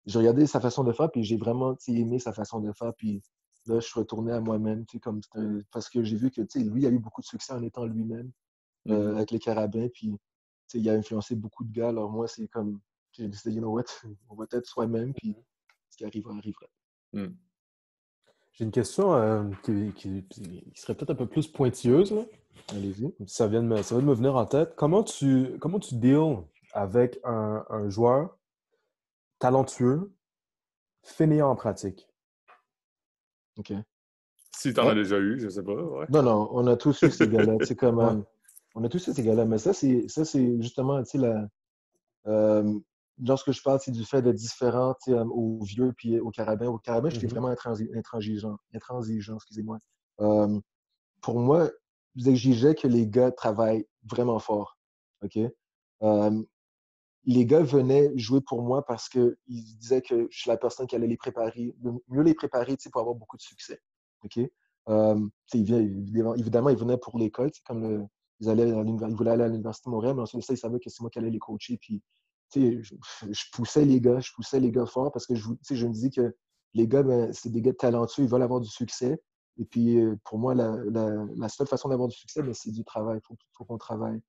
j'ai regardé sa façon de faire, puis j'ai vraiment tu sais, aimé sa façon de faire, puis là, je suis retourné à moi-même, tu sais, parce que j'ai vu que tu sais, lui a eu beaucoup de succès en étant lui-même avec les Carabins. Puis, tu sais, il a influencé beaucoup de gars. Alors, moi, c'est comme, j'ai décidé, you know what, on va être soi-même, puis ce qui arrivera, arrivera.
J'ai une question qui serait peut-être un peu plus pointilleuse, là.
Allez-y.
Ça vient de me venir en tête. Comment tu deals avec un joueur talentueux, fainéant en pratique?
OK.
Si tu en as
Ouais.
déjà eu, je sais pas. Ouais.
Non, non, on a tous eu ces gars-là. Tu sais, comme,
Ouais.
on a tous eu ces gars-là. Mais ça, c'est justement, tu sais, euh, lorsque je parle tu sais, du fait d'être différent tu sais, au Vieux puis au Carabin. Au Carabin, j'étais
Mhm.
vraiment intransigeant, excusez-moi. Euh, pour moi, j'exigeais que les gars travaillent vraiment fort. OK? Les gars venaient jouer pour moi parce qu'ils disaient que je suis la personne qui allait les préparer, mieux les préparer pour avoir beaucoup de succès. OK? Évidemment, ils venaient pour l'école, ils voulaient aller à l'Université de Montréal, mais ensuite de ça, ils savaient que c'est moi qui allais les coacher. Puis, je poussais les gars fort parce que je me dis que les gars, ben, c'est des gars talentueux, ils veulent avoir du succès. Et puis, pour moi, la seule façon d'avoir du succès, ben, c'est du travail. Il faut qu'on travaille.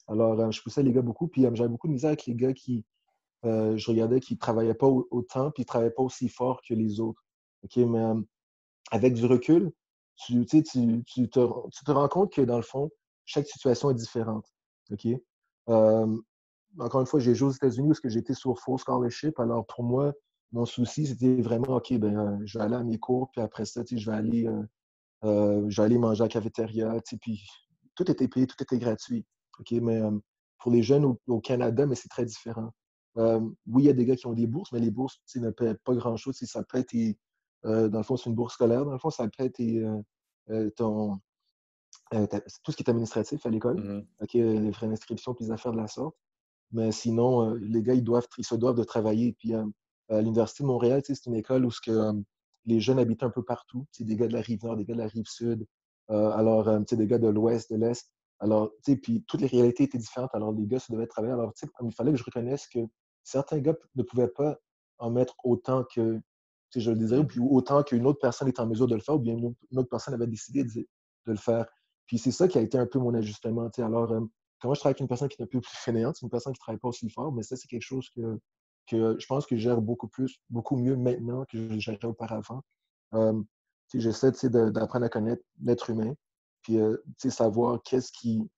Alors, je poussais les gars beaucoup, puis j'avais beaucoup de misère avec les gars je regardais qui ne travaillaient pas autant, puis ils ne travaillaient pas aussi fort que les autres. OK, mais avec du recul, tu, tu, sais, tu te rends compte que dans le fond, chaque situation est différente. OK? Encore une fois, j'ai joué aux États-Unis parce que j'étais sur full scholarship. Alors, pour moi, mon souci, c'était vraiment, OK, je vais aller à mes cours, puis après ça, je vais aller manger à la cafétéria, puis tout était payé, tout était gratuit. OK, mais pour les jeunes au Canada, mais c'est très différent. Oui, il y a des gars qui ont des bourses, mais les bourses, ne paient pas grand-chose. Ça peut être, dans le fond, c'est une bourse scolaire. Dans le fond, ça peut être ton, tout ce qui est administratif à l'école.
Mhm.
OK, les frais d'inscription, puis les affaires de la sorte. Mais sinon, les gars, ils se doivent de travailler. Puis à l'Université de Montréal, c'est une école où les jeunes habitent un peu partout. C'est des gars de la rive nord, des gars de la rive sud, des gars de l'ouest, de l'est. Alors, puis toutes les réalités étaient différentes. Alors, les gars se devaient travailler. Alors, comme il fallait que je reconnaisse que certains gars ne pouvaient pas en mettre autant que je le désirais, puis autant qu'une autre personne était en mesure de le faire, ou bien une autre personne avait décidé de le faire. Puis c'est ça qui a été un peu mon ajustement. Alors, quand moi, je travaille avec une personne qui est un peu plus fainéante, c'est une personne qui ne travaille pas aussi fort, mais ça, c'est quelque chose que je pense que je gère beaucoup mieux maintenant que je gérais auparavant. Euh, J'essaie d'apprendre à connaître l'être humain, puis savoir qu'est-ce qui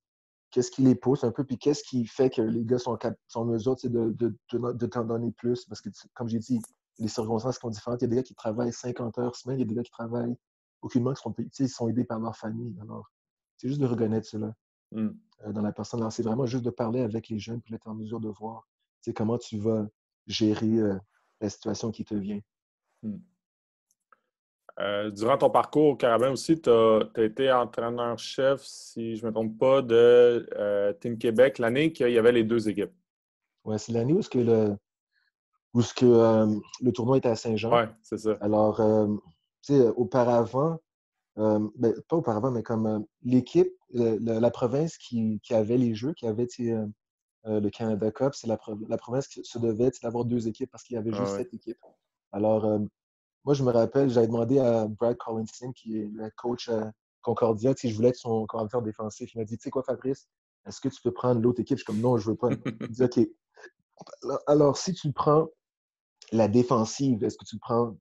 les pousse un peu, puis qu'est-ce qui fait que les gars sont en mesure de t'en donner plus. Parce que, comme j'ai dit, les circonstances sont différentes. Il y a des gars qui travaillent 50 heures semaine, il y a des gars qui travaillent aucunement, ils sont aidés par leur famille. Alors, c'est juste de reconnaître cela
Mm.
dans la personne. Alors, c'est vraiment juste de parler avec les jeunes, puis d'être en mesure de voir comment tu vas gérer la situation qui te vient.
Mm. Durant ton parcours au Carabin aussi, tu as été entraîneur-chef, si je ne me trompe pas, de Team Québec, l'année qu'il y avait les deux équipes.
Ouais, c'est l'année où le tournoi était à Saint-Jean.
Oui, c'est ça.
Alors, auparavant, pas auparavant, mais comme l'équipe, la province qui avait les Jeux, qui avait le Canada Cup, c'est la province qui se devait d'avoir deux équipes parce qu'il y avait
Ah,
juste
ouais.
7 équipes. Alors, moi, je me rappelle, j'avais demandé à Brad Collinson, qui est le coach à Concordia, si je voulais être son coordinateur défensif. Il m'a dit, tu sais quoi, Fabrice, est-ce que tu peux prendre l'autre équipe? Je suis comme, non, je veux pas. Il dit, OK. Alors, si tu prends la défensive, est-ce que tu prends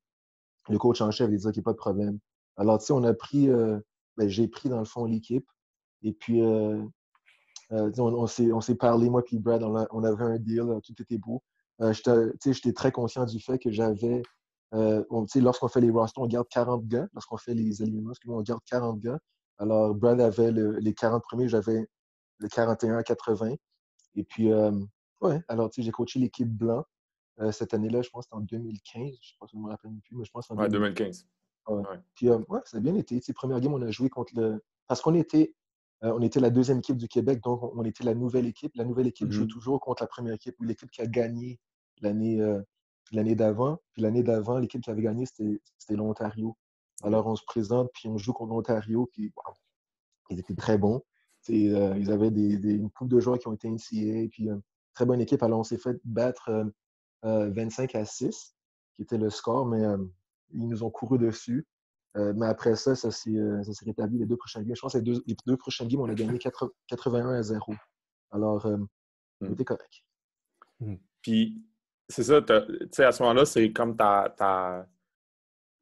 le coach en chef? Il dit, OK, pas de problème. Alors, tu sais, j'ai pris dans le fond l'équipe. Et puis, on s'est parlé, moi puis Brad, on avait un deal, tout était beau. J'étais très conscient du fait que lorsqu'on fait les rosters, on garde 40 gars. Lorsqu'on fait les alignements, on garde 40 gars. Alors, Brad avait les 40 premiers, j'avais le 41 à 80. Et puis, ouais, alors, j'ai coaché l'équipe blanc cette année-là, je pense que c'était en 2015. Je ne sais pas si je me rappelle plus, mais je pense que c'était en
Ouais,
2015.
2015.
Ouais.
Ouais.
Puis, ouais, ça a bien été. Première game, on a joué contre le. Parce on était la deuxième équipe du Québec, donc on était la nouvelle équipe. La nouvelle équipe joue toujours contre la première équipe, ou l'équipe qui a gagné l'année d'avant. Puis l'année d'avant, l'équipe qui avait gagné, c'était l'Ontario. Alors, on se présente, puis on joue contre l'Ontario, puis wow, ils étaient très bons. Ils avaient une couple de joueurs qui ont été NCAA, puis très bonne équipe. Alors, on s'est fait battre 25-6, qui était le score, mais ils nous ont couru dessus. Mais après ça, ça s'est rétabli les deux prochaines games. Je pense que les deux prochaines games, on a gagné 81-0. Alors, on était correct.
Puis, c'est ça, tu sais, à ce moment-là, c'est comme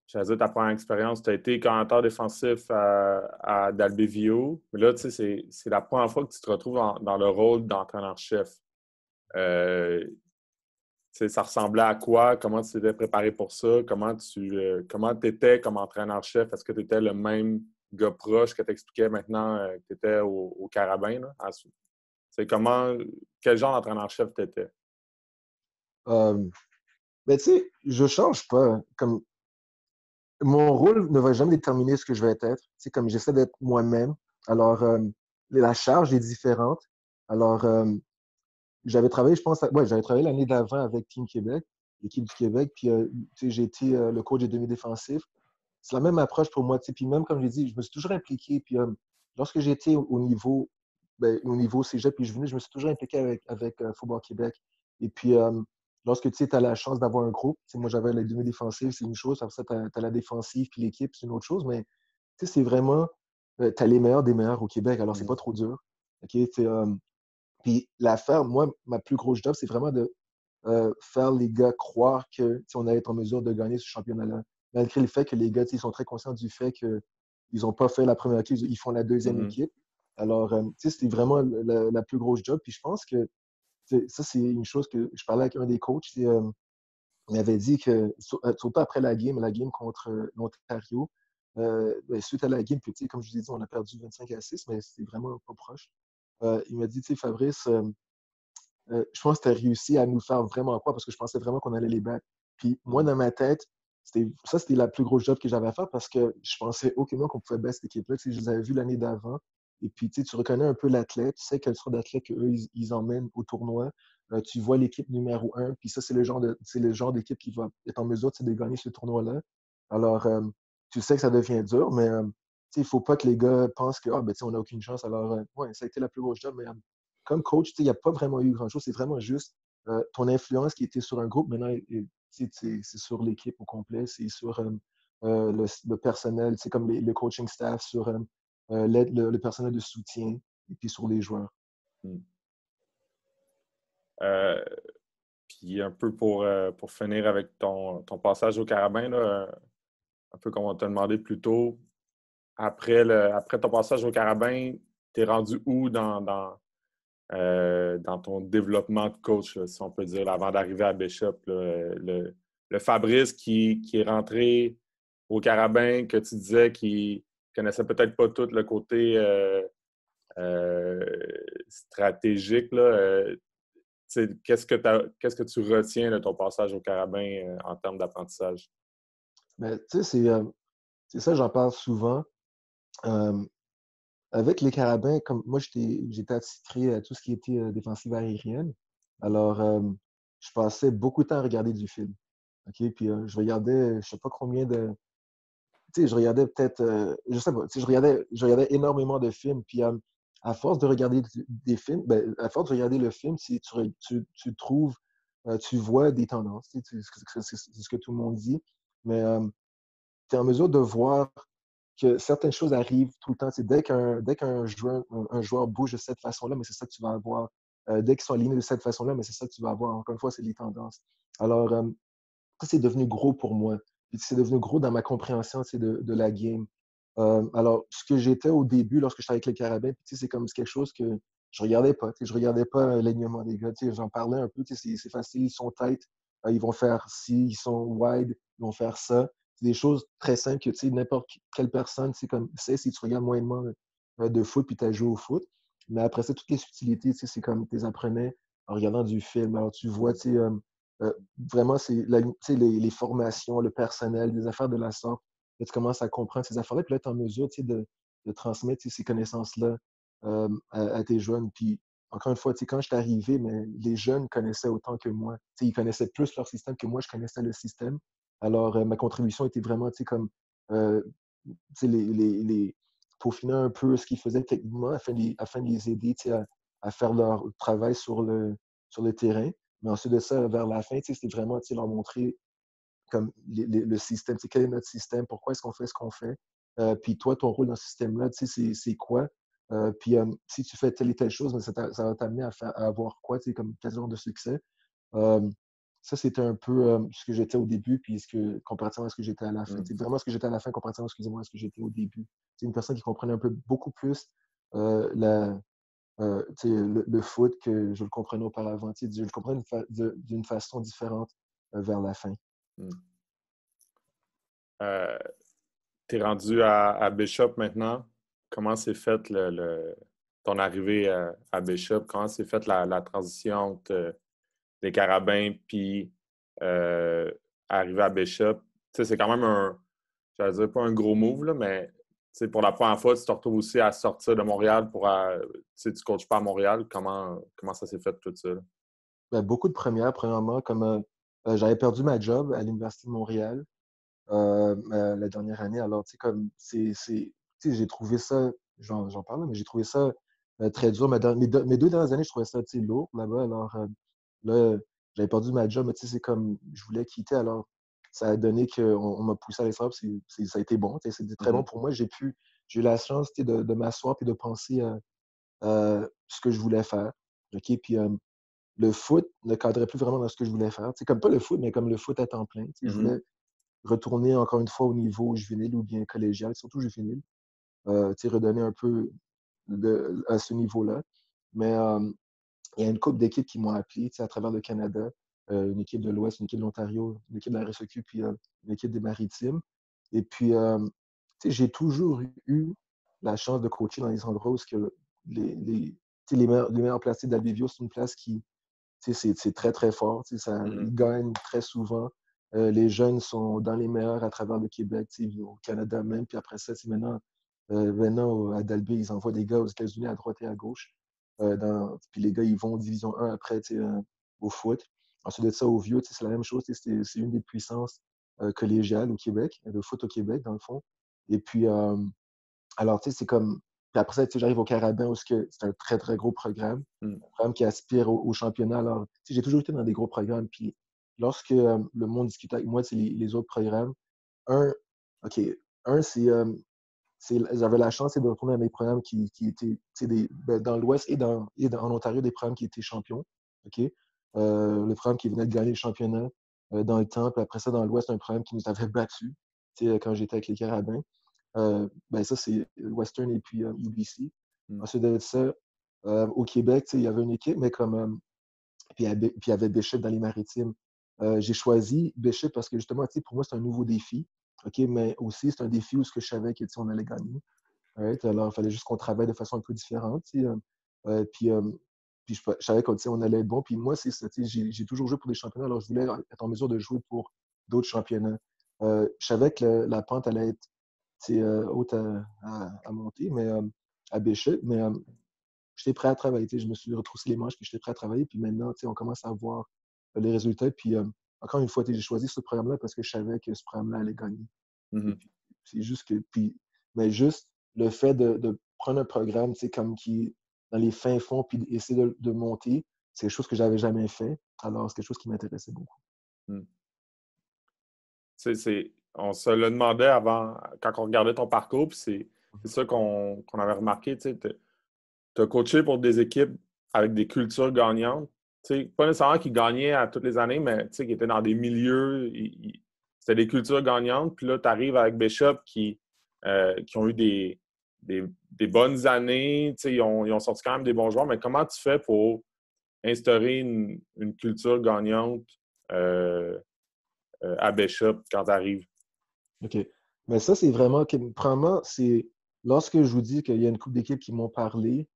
j'allais dire ta première expérience. Tu as été coordinateur défensif à Dalbevio. Mais là, tu sais, c'est la première fois que tu te retrouves dans le rôle d'entraîneur-chef. Ça ressemblait à quoi? Comment tu t'étais préparé pour ça? Comment tu étais comme entraîneur-chef? Est-ce que tu étais le même gars proche que tu expliquais maintenant que tu étais au Carabin? Là? C'est quel genre d'entraîneur-chef tu étais?
Mais tu sais, je change pas. Comme, mon rôle ne va jamais déterminer ce que je vais être. Comme j'essaie d'être moi-même. Alors, la charge est différente. Alors, j'avais travaillé, je pense, j'avais travaillé l'année d'avant avec Team Québec, l'équipe du Québec, puis j'ai été le coach des demi-défensifs. C'est la même approche pour moi. Puis même, comme je l'ai dit, je me suis toujours impliqué. Puis lorsque j'étais au niveau cégep, puis je me suis toujours impliqué avec Football Québec. Et puis, lorsque tu as la chance d'avoir un groupe, moi, j'avais les demi-défensifs, c'est une chose. Après ça, tu as la défensive, puis l'équipe, c'est une autre chose. Mais c'est vraiment, tu as les meilleurs des meilleurs au Québec. Alors, c'est pas trop dur. OK? Puis l'affaire, moi, ma plus grosse job, c'est vraiment de faire les gars croire que on allait être en mesure de gagner ce championnat-là. Malgré le fait que les gars, ils sont très conscients du fait qu'ils n'ont pas fait la première équipe, ils font la deuxième équipe. Alors, c'était vraiment la plus grosse job. Puis je pense que ça, c'est une chose que je parlais avec un des coachs. il m'avait dit que, surtout après la game contre l'Ontario, suite à la game, puis, comme je vous ai dit, on a perdu 25-6, mais c'était vraiment pas proche. Il m'a dit, tu sais, Fabrice, je pense que tu as réussi à nous faire vraiment quoi parce que je pensais vraiment qu'on allait les battre. Puis moi, dans ma tête, c'était la plus grosse job que j'avais à faire parce que je pensais aucunement qu'on pouvait battre cette équipe-là. Tu sais, je les avais vus l'année d'avant. Et puis, tu reconnais un peu l'athlète, tu sais quel sort d'athlète qu'eux, ils emmènent au tournoi. Tu vois l'équipe numéro un, puis ça, c'est le genre d'équipe qui va être en mesure de gagner ce tournoi-là. Alors, tu sais que ça devient dur, mais il ne faut pas que les gars pensent que ah, ben, on n'a aucune chance. Alors, ouais, ça a été la plus grosse job, mais comme coach, il n'y a pas vraiment eu grand-chose. C'est vraiment juste ton influence qui était sur un groupe. Maintenant, c'est sur l'équipe au complet. C'est sur le personnel, c'est comme le coaching staff, sur le personnel de soutien et puis sur les joueurs.
Hmm. Puis un peu pour finir avec ton passage au Carabin, là, un peu comme on t'a demandé plus tôt, après ton passage au Carabin, t'es rendu où dans ton développement de coach, là, si on peut dire, avant d'arriver à Bishop? Là, le Fabrice qui est rentré au Carabin, que tu disais qu'il connaissait peut-être pas tout le côté stratégique, là, qu'est-ce que tu retiens de ton passage au Carabin en termes d'apprentissage?
Mais tu sais, c'est ça, j'en parle souvent. Euh, Avec les Carabins, comme moi, j'étais attitré à tout ce qui était défensive aérienne. Alors, je passais beaucoup de temps à regarder du film. OK? Puis je regardais, je sais pas combien de. Tu sais, je regardais peut-être, je sais pas, tu sais, je regardais énormément de films. Puis à force de regarder des films, ben, à force de regarder le film, si tu trouves, tu vois des tendances. Tu sais, c'est ce que tout le monde dit. Mais tu es en mesure de voir que certaines choses arrivent tout le temps. C'est dès qu'un joueur bouge de cette façon-là, mais c'est ça que tu vas avoir. Dès qu'ils sont alignés de cette façon-là, mais c'est ça que tu vas avoir. Encore une fois, c'est les tendances. Alors, ça, c'est devenu gros pour moi. Puis c'est devenu gros dans ma compréhension de la game. Alors, ce que j'étais au début, lorsque j'étais avec les Carabins, puis, c'est comme quelque chose que je regardais pas. Je regardais pas l'alignement des gars. J'en parlais un peu. C'est facile, ils sont tight, ils vont faire ci, ils sont wide, ils vont faire ça. C'est des choses très simples que n'importe quelle personne, comme, sait si tu regardes moyennement de foot puis tu as joué au foot. Mais après ça, toutes les subtilités, c'est comme tu les apprenais en regardant du film. Alors, tu vois, vraiment, c'est les formations, le personnel, des affaires de la sorte. Là, tu commences à comprendre ces affaires-là, puis là, tu es en mesure de transmettre ces connaissances-là à tes jeunes. Puis, encore une fois, quand je suis arrivé, mais les jeunes connaissaient autant que moi. Ils connaissaient plus leur système que moi, je connaissais le système. Alors, ma contribution était vraiment comme euh, peaufiner un peu ce qu'ils faisaient techniquement afin de les aider à faire leur travail sur le terrain. Mais ensuite de ça, vers la fin, c'était vraiment leur montrer comme le système, quel est notre système, pourquoi est-ce qu'on fait ce qu'on fait. Puis toi, ton rôle dans ce système-là, c'est quoi? Puis si tu fais telle et telle chose, ça va t'amener à avoir quoi, comme quel genre de succès. Euh, Ça, c'était un peu ce que j'étais au début, puis comparativement à ce que j'étais à la fin. C'est vraiment ce que j'étais à la fin, comparativement, excusez-moi, à ce que j'étais au début. C'est une personne qui comprenait un peu beaucoup plus le foot que je le comprenais auparavant. Je le comprenais d'une façon différente vers la fin.
Tu es rendu à Bishop maintenant. Comment s'est faite ton arrivée à Bishop? Comment s'est faite la transition entre les Carabins puis arriver à Bishop? C'est quand même je ne dire pas un gros move, là, mais pour la première fois, tu te retrouves aussi à sortir de Montréal tu ne coaches pas à Montréal. Comment ça s'est fait tout ça?
Ben, beaucoup de premières, premièrement, comme j'avais perdu ma job à l'Université de Montréal la dernière année. Alors, comme j'ai trouvé ça, j'en parle, mais j'ai trouvé ça très dur. Mes 2 dernières années, je trouvais ça lourd là-bas. Alors, là, j'avais perdu ma job, mais c'est comme je voulais quitter. Alors, ça a donné qu'on m'a poussé à l'extérieur. Ça a été bon. C'était très bon pour moi. J'ai eu la chance de m'asseoir et de penser à ce que je voulais faire. OK? Puis, le foot ne cadrait plus vraiment dans ce que je voulais faire. Comme pas le foot, mais comme le foot à temps plein. Je voulais retourner encore une fois au niveau juvénile ou bien collégial, surtout juvénile. Redonner un peu à ce niveau-là. Mais il y a une couple d'équipes qui m'ont appelé à travers le Canada. une équipe de l'Ouest, une équipe de l'Ontario, une équipe de la RSEQ, puis une équipe des Maritimes. Et puis, j'ai toujours eu la chance de coacher dans les endroits où que les meilleures places d'Albevio, c'est une place qui, c'est très, très fort. Ils gagnent très souvent. Les jeunes sont dans les meilleurs à travers le Québec, au Canada même. Puis après ça, maintenant à Dalby, ils envoient des gars aux États-Unis à droite et à gauche. Puis les gars, ils vont en Division 1 après au foot. Ensuite de ça, au vieux, c'est la même chose. C'est une des puissances collégiales au Québec, le foot au Québec, dans le fond. Et puis, alors, c'est comme. Puis après ça, j'arrive au Carabin où c'est un très, très gros programme. Un programme qui aspire au championnat. Alors, j'ai toujours été dans des gros programmes. Puis lorsque le monde discutait avec moi, les autres programmes, un, OK, j'avais la chance de retourner à mes programmes qui étaient dans l'Ouest en Ontario, des programmes qui étaient champions. OK? Le programme qui venait de gagner le championnat dans le temps. Puis après ça, dans l'Ouest, un programme qui nous avait battus quand j'étais avec les Carabins. Ça, c'est Western et puis UBC. Ensuite de ça, au Québec, il y avait une équipe, mais puis il y avait Bishop dans les Maritimes. J'ai choisi Bishop parce que justement, pour moi, c'est un nouveau défi. OK, mais aussi, c'est un défi où ce que je savais qu'on allait gagner. Right? Alors, il fallait juste qu'on travaille de façon un peu différente. Puis je savais qu'on allait être bon. Puis moi, c'est ça. J'ai toujours joué pour des championnats, alors je voulais être en mesure de jouer pour d'autres championnats. Je savais que la pente allait être haute à monter, mais à Bishop, mais j'étais prêt à travailler. Je me suis retroussé les manches, puis j'étais prêt à travailler. Puis maintenant, on commence à voir les résultats. Puis encore une fois, j'ai choisi ce programme-là parce que je savais que ce programme-là allait gagner. C'est juste que. Mais juste le fait de prendre un programme comme qui dans les fins fonds, puis essayer de monter, c'est quelque chose que j'avais jamais fait. Alors, c'est quelque chose qui m'intéressait beaucoup.
On se le demandait avant, quand on regardait ton parcours, puis c'est ça qu'on avait remarqué. Tu as coaché pour des équipes avec des cultures gagnantes. Pas nécessairement qui gagnaient à toutes les années, mais qui étaient dans des milieux. C'était des cultures gagnantes. Puis là, tu arrives avec Bishop qui ont eu des bonnes années. Ils ont sorti quand même des bons joueurs. Mais comment tu fais pour instaurer une culture gagnante à Bishop quand tu arrives?
OK. Mais ça, c'est vraiment. Premièrement, c'est lorsque je vous dis qu'il y a une couple d'équipes qui m'ont parlé,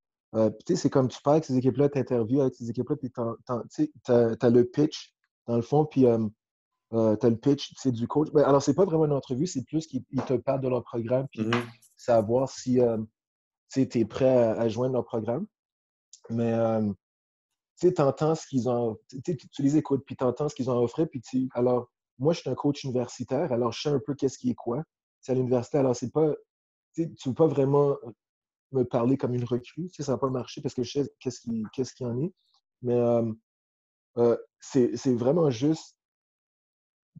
c'est comme tu parles avec ces équipes-là, tu interviews avec ces équipes-là, puis tu as le pitch, dans le fond, puis tu as le pitch du coach. Ben, alors, c'est pas vraiment une entrevue, c'est plus qu'ils te parlent de leur programme, puis savoir si tu es prêt à joindre leur programme. Mais tu entends ce qu'ils ont. Tu les écoutes, puis tu entends ce qu'ils ont offert, puis alors, moi, je suis un coach universitaire, alors je sais un peu qu'est-ce qui est quoi. C'est à l'université, alors c'est pas. Tu ne peux pas vraiment me parler comme une recrue, ça n'a pas marché parce que je sais qu'est-ce qu'il y en est. Mais c'est vraiment juste.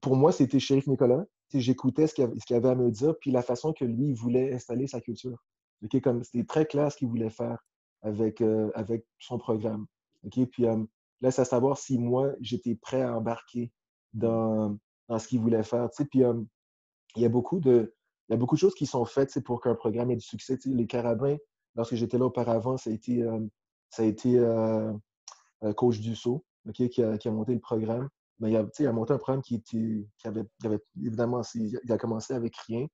Pour moi, c'était Shérif Nicolas. J'écoutais ce qu'il avait à me dire, puis la façon que lui, il voulait installer sa culture. Okay? Comme c'était très clair ce qu'il voulait faire avec son programme. Okay? Puis là, c'est à savoir si moi, j'étais prêt à embarquer dans ce qu'il voulait faire. Puis il y a beaucoup de choses qui sont faites pour qu'un programme ait du succès. Les Carabins, lorsque j'étais là auparavant, ça a été coach Dussault, okay, qui a monté le programme. Mais il a monté un programme qui avait évidemment, il a commencé avec rien.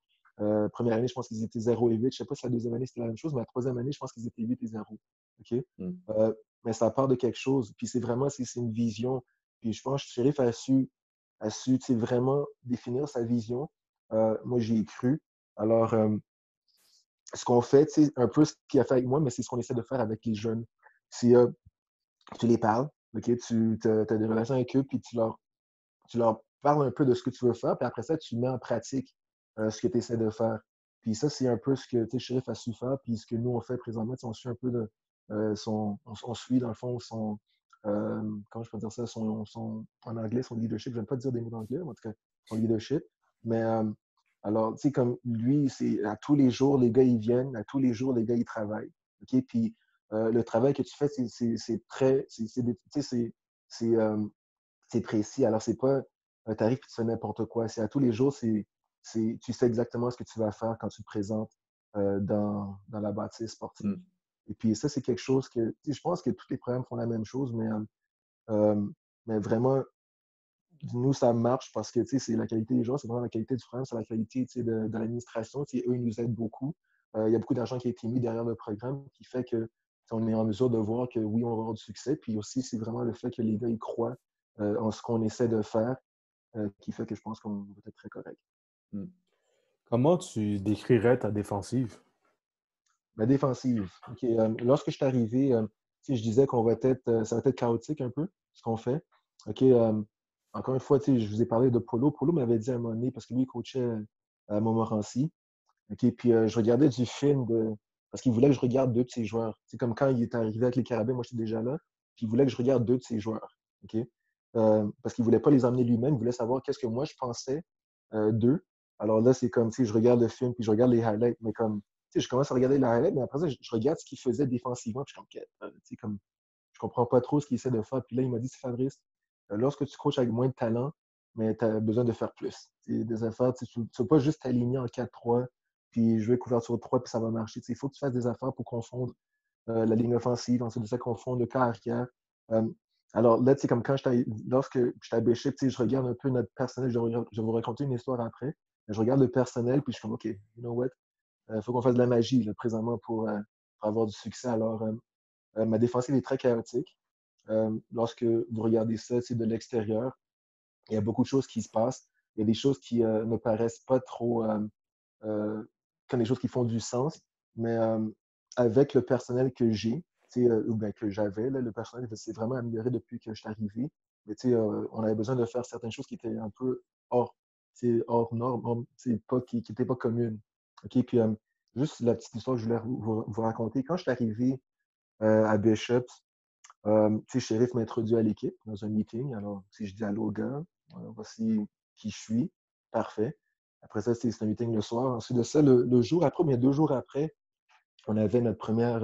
Première année, je pense qu'ils étaient 0 et 8. Je ne sais pas si la deuxième année, c'était la même chose, mais la troisième année, je pense qu'ils étaient 8 et 0. Okay? Mais ça part de quelque chose. Puis c'est vraiment, c'est une vision. Puis je pense que Shérif a su vraiment définir sa vision. Moi, j'y ai cru. Alors, ce qu'on fait, un peu ce qu'il a fait avec moi, mais c'est ce qu'on essaie de faire avec les jeunes. C'est tu les parles, okay? Tu as des relations avec eux, puis tu leur parles un peu de ce que tu veux faire, puis après ça, tu mets en pratique ce que tu essaies de faire. Puis ça, c'est un peu ce que Shérif a su faire, puis ce que nous, on fait présentement. On suit un peu de on suit, dans le fond, comment je peux dire ça, en anglais, son leadership. Je n'aime pas dire des mots d'anglais, mais en tout cas, son leadership. Mais alors, tu sais, comme lui, c'est à tous les jours, les gars, ils viennent, à tous les jours, les gars, ils travaillent. OK? Puis le travail que tu fais, c'est très, c'est précis. Alors, c'est pas un tarif que tu fais n'importe quoi. C'est à tous les jours, tu sais exactement ce que tu vas faire quand tu te présentes dans la bâtisse sportive. Et puis ça, c'est quelque chose que, je pense que tous les programmes font la même chose, mais vraiment, nous, ça marche parce que c'est la qualité des joueurs, c'est vraiment la qualité du programme, c'est la qualité de l'administration. Eux, ils nous aident beaucoup. Il y a beaucoup d'argent qui a été mis derrière le programme qui fait que on est en mesure de voir que oui, on va avoir du succès. Puis aussi, c'est vraiment le fait que les gars ils croient en ce qu'on essaie de faire qui fait que je pense qu'on va être très correct.
Comment tu décrirais ta défensive?
Ma défensive. OK, lorsque je suis arrivé, je disais qu'on va être, ça va être chaotique un peu, ce qu'on fait. OK, encore une fois, je vous ai parlé de Polo. Polo m'avait dit à un moment donné, parce que lui, il coachait à Montmorency. OK, puis je regardais du film parce qu'il voulait que je regarde deux de ses joueurs. C'est comme quand il est arrivé avec les Carabins, moi, j'étais déjà là. Puis il voulait que je regarde deux de ses joueurs. OK? Parce qu'il ne voulait pas les emmener lui-même, il voulait savoir qu'est-ce que moi, je pensais d'eux. Alors là, c'est comme, je regarde le film, puis je regarde les highlights, mais comme, je commence à regarder les highlights, mais après ça, je regarde ce qu'il faisait défensivement, puis je suis comme, je comprends pas trop ce qu'il essaie de faire. Puis là, il m'a dit, c'est Fabrice, lorsque tu coaches avec moins de talent, mais tu as besoin de faire plus. Des affaires, tu ne vas pas juste t'aligner en 4-3, puis jouer couverture 3, puis ça va marcher. Il faut que tu fasses des affaires pour confondre la ligne offensive, ensuite de ça, confondre le cas arrière. Euh, alors là, comme lorsque j'étais à Bishop, je regarde un peu notre personnel, je vais vous raconter une histoire après. Je regarde le personnel, puis je suis comme, OK, you know what? Il faut qu'on fasse de la magie là, présentement pour avoir du succès. Alors, ma défensive est très chaotique. Lorsque vous regardez ça de l'extérieur, il y a beaucoup de choses qui se passent. Il y a des choses qui ne paraissent pas trop comme des choses qui font du sens, mais avec le personnel que j'ai, ou bien que j'avais, le personnel s'est vraiment amélioré depuis que je suis arrivé. Mais on avait besoin de faire certaines choses qui étaient un peu hors normes, qui n'étaient pas communes. OK, puis juste la petite histoire que je voulais vous raconter. Quand je suis arrivé à Bishop, Sheriff m'a introduit à l'équipe dans un meeting. Alors, si je dis allô, gars, voici qui je suis. Parfait. Après ça, c'est un meeting le soir. Ensuite de ça, le jour après, bien 2 jours après, on avait notre première.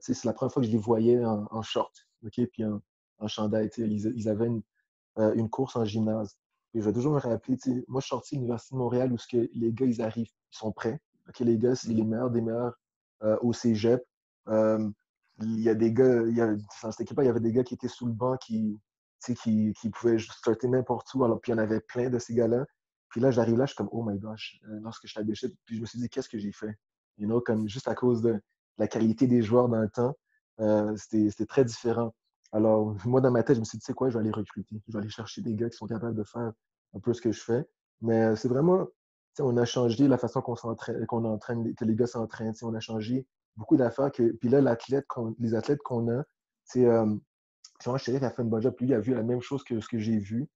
C'est la première fois que je les voyais en short, OK? Puis en chandail. Ils avaient une course en gymnase. Et je vais toujours me rappeler, moi, je suis sorti de l'Université de Montréal où les gars, ils arrivent, ils sont prêts. OK, les gars, c'est les meilleurs des meilleurs au cégep. Il y a des gars, dans cette équipe-là, il y avait des gars qui étaient sous le banc qui pouvaient juste starter n'importe où. Alors, puis il y en avait plein de ces gars-là. Puis là, j'arrive là, je suis comme, oh my gosh, lorsque je suis à Bishop, puis je me suis dit, qu'est-ce que j'ai fait? Comme juste à cause de la qualité des joueurs dans le temps, c'était très différent. Alors, moi, dans ma tête, je me suis dit, tu sais quoi, je vais aller recruter. Je vais aller chercher des gars qui sont capables de faire un peu ce que je fais. Mais c'est vraiment, on a changé la façon que les gars s'entraînent. On a changé beaucoup d'affaires. Puis là, les athlètes qu'on a, moi, Chérif a fait une bonne job. Lui, il a vu la même chose que ce que j'ai vu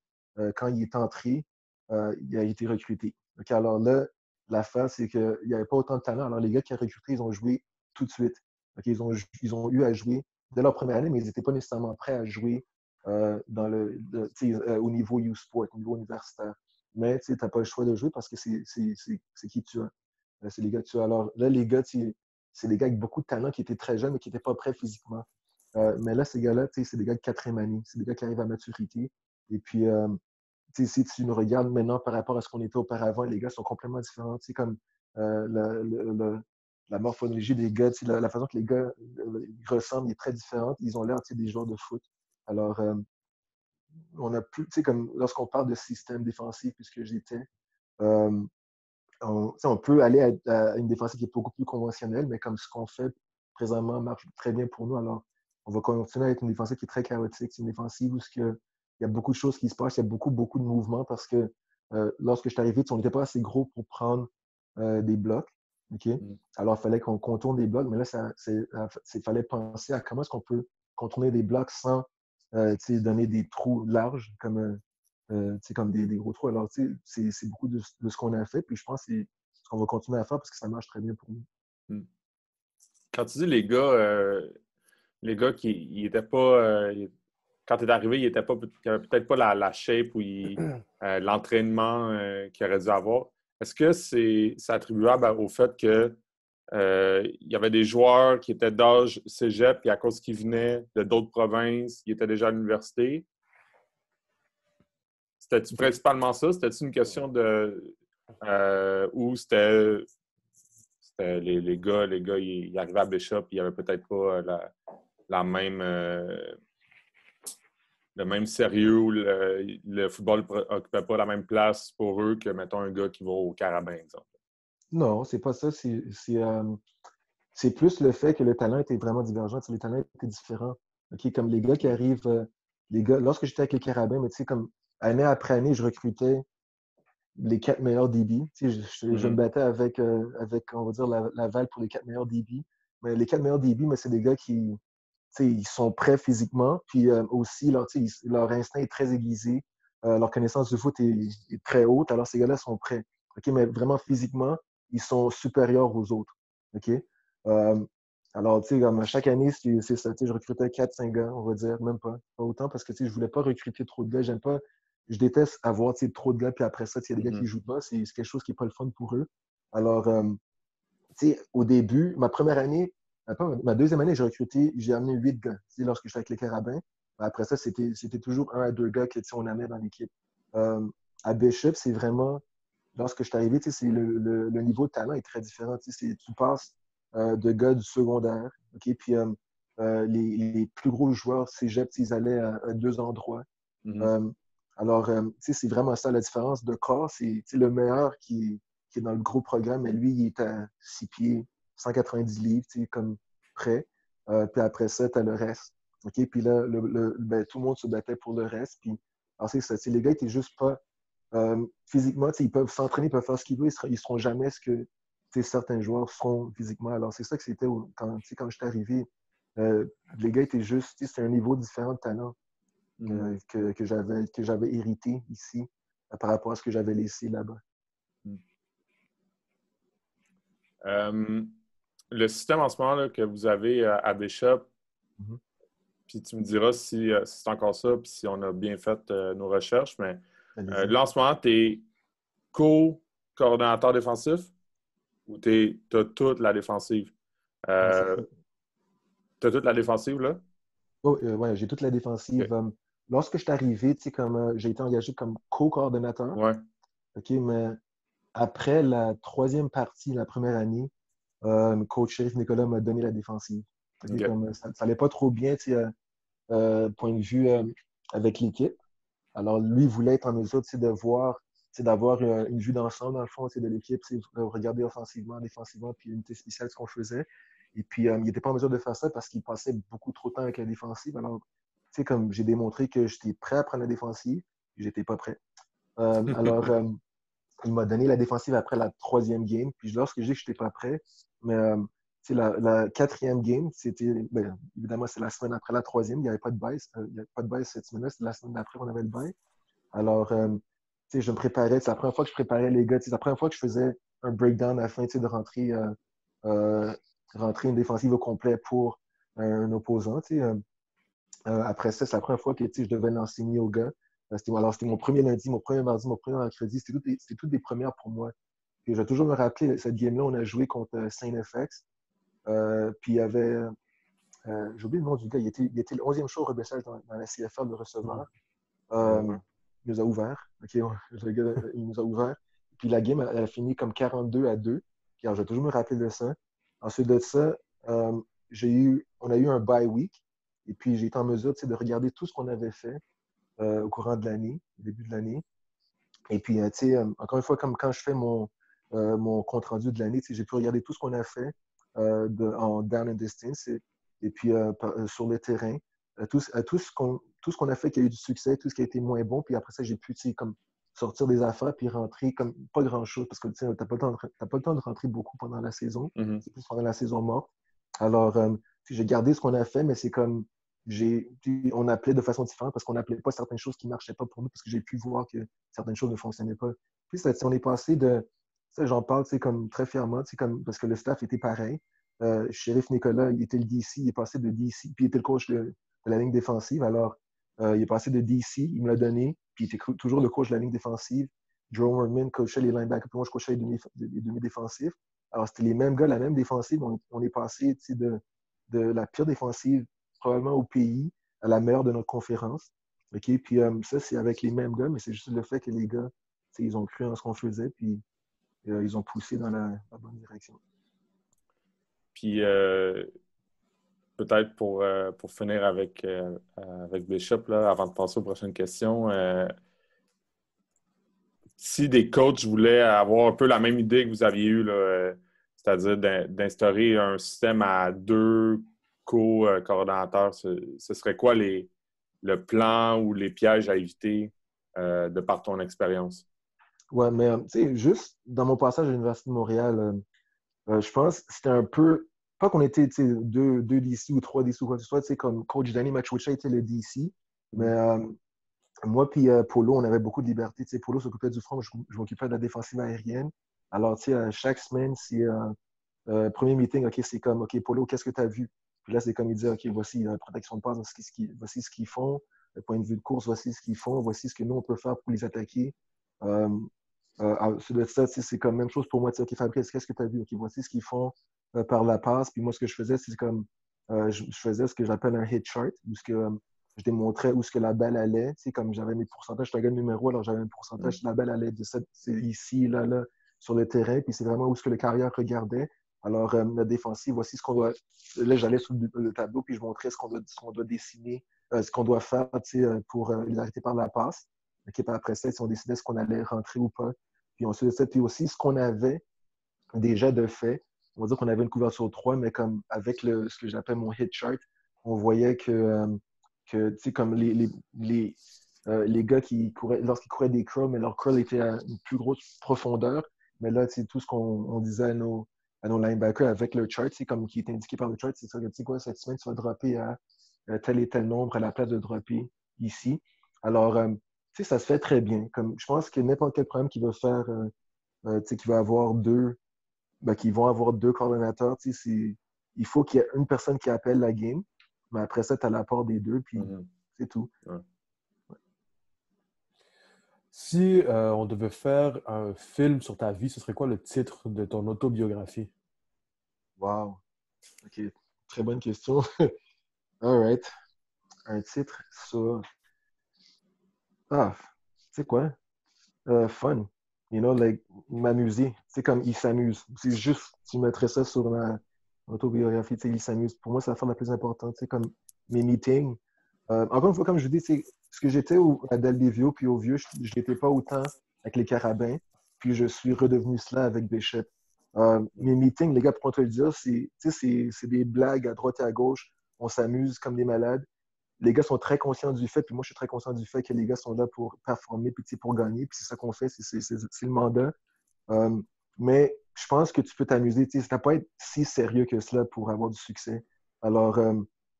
quand il est entré. Il a été recruté. Donc, alors là, l'affaire, c'est qu'il n'y avait pas autant de talent. Alors, les gars qui ont recruté, ils ont joué tout de suite. Okay, ils ont eu à jouer dès leur première année, mais ils n'étaient pas nécessairement prêts à jouer au niveau U-Sport, au niveau universitaire. Mais tu n'as pas le choix de jouer parce que c'est qui tu as. C'est les gars que tu as. Alors là, les gars, c'est des gars avec beaucoup de talent qui étaient très jeunes mais qui n'étaient pas prêts physiquement. Mais là, ces gars-là, c'est des gars de 4e année. C'est des gars qui arrivent à maturité. Et puis, si tu nous regardes maintenant par rapport à ce qu'on était auparavant, les gars sont complètement différents. Comme la morphologie des gars, la façon que les gars ressemblent est très différente. Ils ont l'air des joueurs de foot. Alors, on a plus, comme lorsqu'on parle de système défensif, puisque j'étais, euh, on peut aller à une défensive qui est beaucoup plus conventionnelle, mais comme ce qu'on fait présentement marche très bien pour nous. Alors, on va continuer à être une défensive qui est très chaotique. C'est une défensive où il y a beaucoup de choses qui se passent, il y a beaucoup, beaucoup de mouvements parce que lorsque je suis arrivé, on n'était pas assez gros pour prendre des blocs. Okay? Alors, il fallait qu'on contourne des blocs, mais là, il fallait penser à comment est-ce qu'on peut contourner des blocs sans donner des trous larges comme des gros trous. Alors, c'est beaucoup de ce qu'on a fait, puis je pense que c'est ce qu'on va continuer à faire parce que ça marche très bien pour nous.
Quand tu dis les gars qui ils étaient pas. Quand tu es arrivé, ils n'avaient peut-être pas la shape ou l'entraînement qu'ils auraient dû avoir. Est-ce que c'est attribuable au fait que il y avait des joueurs qui étaient d'âge cégep et à cause qu'ils venaient de d'autres provinces, ils étaient déjà à l'université? C'était-tu principalement ça? C'était-tu une question de où c'était les gars, ils arrivaient à Bishop, ils n'avaient peut-être pas le le même sérieux ou le football n'occupait pas la même place pour eux que, mettons, un gars qui va au Carabin, exemple?
Non, c'est pas ça. C'est plus le fait que le talent était vraiment divergent. Tu sais, les talents étaient différents. OK? Comme les gars qui arrivent, lorsque j'étais avec les Carabins, mais tu sais, comme année après année, je recrutais les 4 meilleurs DB. Tu sais, je me battais avec, on va dire, Laval pour les 4 meilleurs DB. Mais les 4 meilleurs DB, mais c'est des gars qui, tu sais, ils sont prêts physiquement, puis aussi, tu sais, leur instinct est très aiguisé, leur connaissance du foot est très haute, alors ces gars-là sont prêts. OK? Mais vraiment, physiquement, ils sont supérieurs aux autres. OK? Euh, alors, tu sais, comme chaque année, c'est ça. Tu sais, je recrutais 4-5 gars, on va dire, même pas autant, parce que tu sais, je voulais pas recruter trop de gars. J'aime pas, je déteste avoir tu sais, trop de gars, puis après ça, il y a des gars qui jouent pas. C'est quelque chose qui n'est pas le fun pour eux. Alors, tu sais, au début, ma première année, ma deuxième année, j'ai amené 8 gars, tu sais, lorsque j'étais avec les Carabins. Après ça, c'était toujours 1 à 2 gars que tu sais, on amenait dans l'équipe. Euh, à Bishop, c'est vraiment, lorsque je suis arrivé, tu sais, le niveau de talent est très différent. Tu sais, tu passes de gars du secondaire, OK? Puis les plus gros joueurs cégep, ils allaient à 2 endroits.
Mm-hmm.
Euh, alors, tu sais, c'est vraiment ça la différence de corps. C'est tu sais, le meilleur qui est dans le gros programme, mais lui, il est à 6 pieds, 190 livres, tu sais, comme prêt. Puis après ça, tu as le reste. OK? Puis là, ben, tout le monde se battait pour le reste. Puis, alors, c'est ça. Tu sais, les gars n'étaient juste pas physiquement, tu sais, ils peuvent s'entraîner, ils peuvent faire ce qu'ils veulent, ils seront jamais ce que tu sais, certains joueurs sont physiquement. Alors, c'est ça que c'était quand, tu sais, quand je suis arrivé. Les gars étaient juste, tu sais, c'est un niveau différent de talent que j'avais hérité ici par rapport à ce que j'avais laissé là-bas.
Le système en ce moment là, que vous avez à Bishop, puis tu me diras si c'est encore ça, puis si on a bien fait nos recherches, mais là en ce moment, tu es co-coordonnateur défensif ou tu as toute la défensive? Tu as toute la défensive, là?
Oh, ouais, j'ai toute la défensive.
Okay.
Lorsque je suis arrivé, tu sais, comme j'ai été engagé comme co-coordonnateur,
Ouais.
OK, mais après la troisième partie, la première année, coach Sheriff Nicolas m'a donné la défensive. Okay,
Okay.
comme ça n'allait pas trop bien, tu sais, point de vue avec l'équipe. Alors, lui voulait être en mesure de voir, d'avoir une vue d'ensemble, dans le fond, de l'équipe, regarder offensivement, défensivement, puis l'unité spéciale, ce qu'on faisait. Et puis, il n'était pas en mesure de faire ça parce qu'il passait beaucoup trop de temps avec la défensive. Alors, tu sais, comme j'ai démontré que j'étais prêt à prendre la défensive, puis j'étais pas prêt. Alors, il m'a donné la défensive après la troisième game. Puis lorsque j'ai dit que je n'étais pas prêt, mais la quatrième game, c'était, ben, évidemment, c'est la semaine après la troisième. Il n'y avait pas de bail. Il n'y avait pas de bail cette semaine-là. C'était la semaine d'après qu'on avait le bail. Alors, tu sais, je me préparais. C'est la première fois que je préparais les gars. C'est la première fois que je faisais un breakdown afin de rentrer une défensive au complet pour un opposant. Après ça, c'est la première fois que je devais l'enseigner aux gars. C'était mon premier lundi, mon premier mardi, mon premier mercredi. C'était toutes des premières pour moi. Puis, je vais toujours me rappeler, cette game-là, on a joué contre Saint-FX. Puis il y avait, j'ai oublié le nom du gars, il était le 11e show au repêchage dans la CFL de receveur. Il nous a ouvert. OK, le gars, il nous a ouvert. Puis la game, elle a fini comme 42-2. Puis alors, je vais toujours me rappeler de ça. Ensuite de ça, on a eu un bye week. Et puis, j'ai été en mesure de regarder tout ce qu'on avait fait au courant de l'année, au début de l'année. Et puis, encore une fois, comme quand je fais mon compte-rendu de l'année, j'ai pu regarder tout ce qu'on a fait en down and distance et puis sur le terrain, tout ce qu'on a fait qui a eu du succès, tout ce qui a été moins bon. Puis après ça, j'ai pu comme sortir des affaires puis rentrer comme pas grand-chose parce que tu n'as pas le temps de rentrer beaucoup pendant la saison.
Mm-hmm.
C'est plus pendant la saison morte. Alors, j'ai gardé ce qu'on a fait, mais c'est comme on appelait de façon différente parce qu'on n'appelait pas certaines choses qui ne marchaient pas pour nous parce que j'ai pu voir que certaines choses ne fonctionnaient pas. Puis, on est passé de. Ça, j'en parle comme très fièrement, parce que le staff était pareil. Sheriff Nicolas, il était le DC, il est passé de DC, puis il était le coach de la ligne défensive. Alors, il est passé de DC, il me l'a donné, puis il était toujours le coach de la ligne défensive. Joe Mormon coachait les linebackers, puis moi, je coachais les demi-défensifs. Alors, c'était les mêmes gars, la même défensive. On est passé de la pire défensive probablement au pays à la meilleure de notre conférence. OK? Puis ça, c'est avec les mêmes gars, mais c'est juste le fait que les gars, ils ont cru en ce qu'on faisait, puis ils ont poussé dans la bonne direction.
Puis peut-être pour finir avec Bishop, là, avant de passer aux prochaines questions, si des coachs voulaient avoir un peu la même idée que vous aviez eue, là, c'est-à-dire d'instaurer un système à 2 co-coordonnateurs, ce serait quoi le plan ou les pièges à éviter de par ton expérience?
Ouais, mais tu sais, juste dans mon passage à l'Université de Montréal, je pense que c'était un peu. Pas qu'on était deux DC ou trois DC ou quoi que ce soit, tu sais, comme coach Danny Machucha était le DC, mais moi puis Polo, on avait beaucoup de liberté. Tu sais, Polo s'occupait du front, je m'occupais de la défensive aérienne. Alors, tu sais, chaque semaine, c'est premier meeting, OK, c'est comme, OK, Polo, qu'est-ce que tu as vu? Puis là, c'est comme il dit, OK, voici la protection de passe, voici ce qu'ils font, le point de vue de course, voici ce qu'ils font, voici ce que nous, on peut faire pour les attaquer. Sur ça, c'est comme même chose pour moi. OK, Fabrice, qu'est-ce que tu as vu? OK, voici ce qu'ils font par la passe. Puis moi, ce que je faisais, c'est comme je faisais ce que j'appelle un hit chart, où ce que, je démontrais où ce que la balle allait. Comme j'avais mes pourcentages, je suis un gars de numéro, alors j'avais un pourcentage, la balle allait de ici, là, sur le terrain. Puis c'est vraiment où ce que le carrière regardait. Alors, la défensive, voici ce qu'on doit. Là, j'allais sur le tableau, puis je montrais ce qu'on doit dessiner, ce qu'on doit faire pour les arrêter par la passe. OK, puis après ça, si on décidait ce qu'on allait rentrer ou pas. Puis ensuite de ça, puis aussi ce qu'on avait déjà de fait. On va dire qu'on avait une couverture 3, mais comme avec ce que j'appelle mon hit chart, on voyait que tu sais, comme les gars qui couraient, lorsqu'ils couraient des curls, mais leur curl était à une plus grosse profondeur. Mais là, tu sais, tout ce qu'on disait à nos linebackers avec le chart, c'est comme qui est indiqué par le chart, c'est ça, tu sais quoi, cette semaine, tu vas dropper à tel et tel nombre à la place de dropper ici. Alors, tu sais, ça se fait très bien. Comme, je pense que n'importe quel problème qui va faire, tu sais, qui va avoir qui vont avoir deux coordonnateurs, tu sais, il faut qu'il y ait une personne qui appelle la game, mais après ça, tu as l'apport des deux, puis c'est tout.
Ouais.
Si on devait faire un film sur ta vie, ce serait quoi le titre de ton autobiographie?
Wow. OK. Très bonne question. All right. Un titre sur... Ah, tu sais quoi? Fun. You know, like, m'amuser. C'est comme il s'amuse. C'est juste, tu mettrais ça sur ma autobiographie, tu sais, il s'amuse. Pour moi, c'est la forme la plus importante. C'est comme mes meetings. Encore une fois, comme je vous dis, c'est ce que j'étais à Del Devio, puis au Vieux, je n'étais pas autant avec les Carabins, puis je suis redevenu cela avec Bishop. Mes meetings, les gars, pour te le dire, c'est des blagues à droite et à gauche. On s'amuse comme des malades. Les gars sont très conscients du fait, puis moi, je suis très conscient du fait que les gars sont là pour performer, puis pour gagner, puis c'est ça qu'on fait, c'est le mandat. Mais je pense que tu peux t'amuser. Ça n'a pas être si sérieux que cela pour avoir du succès. Alors,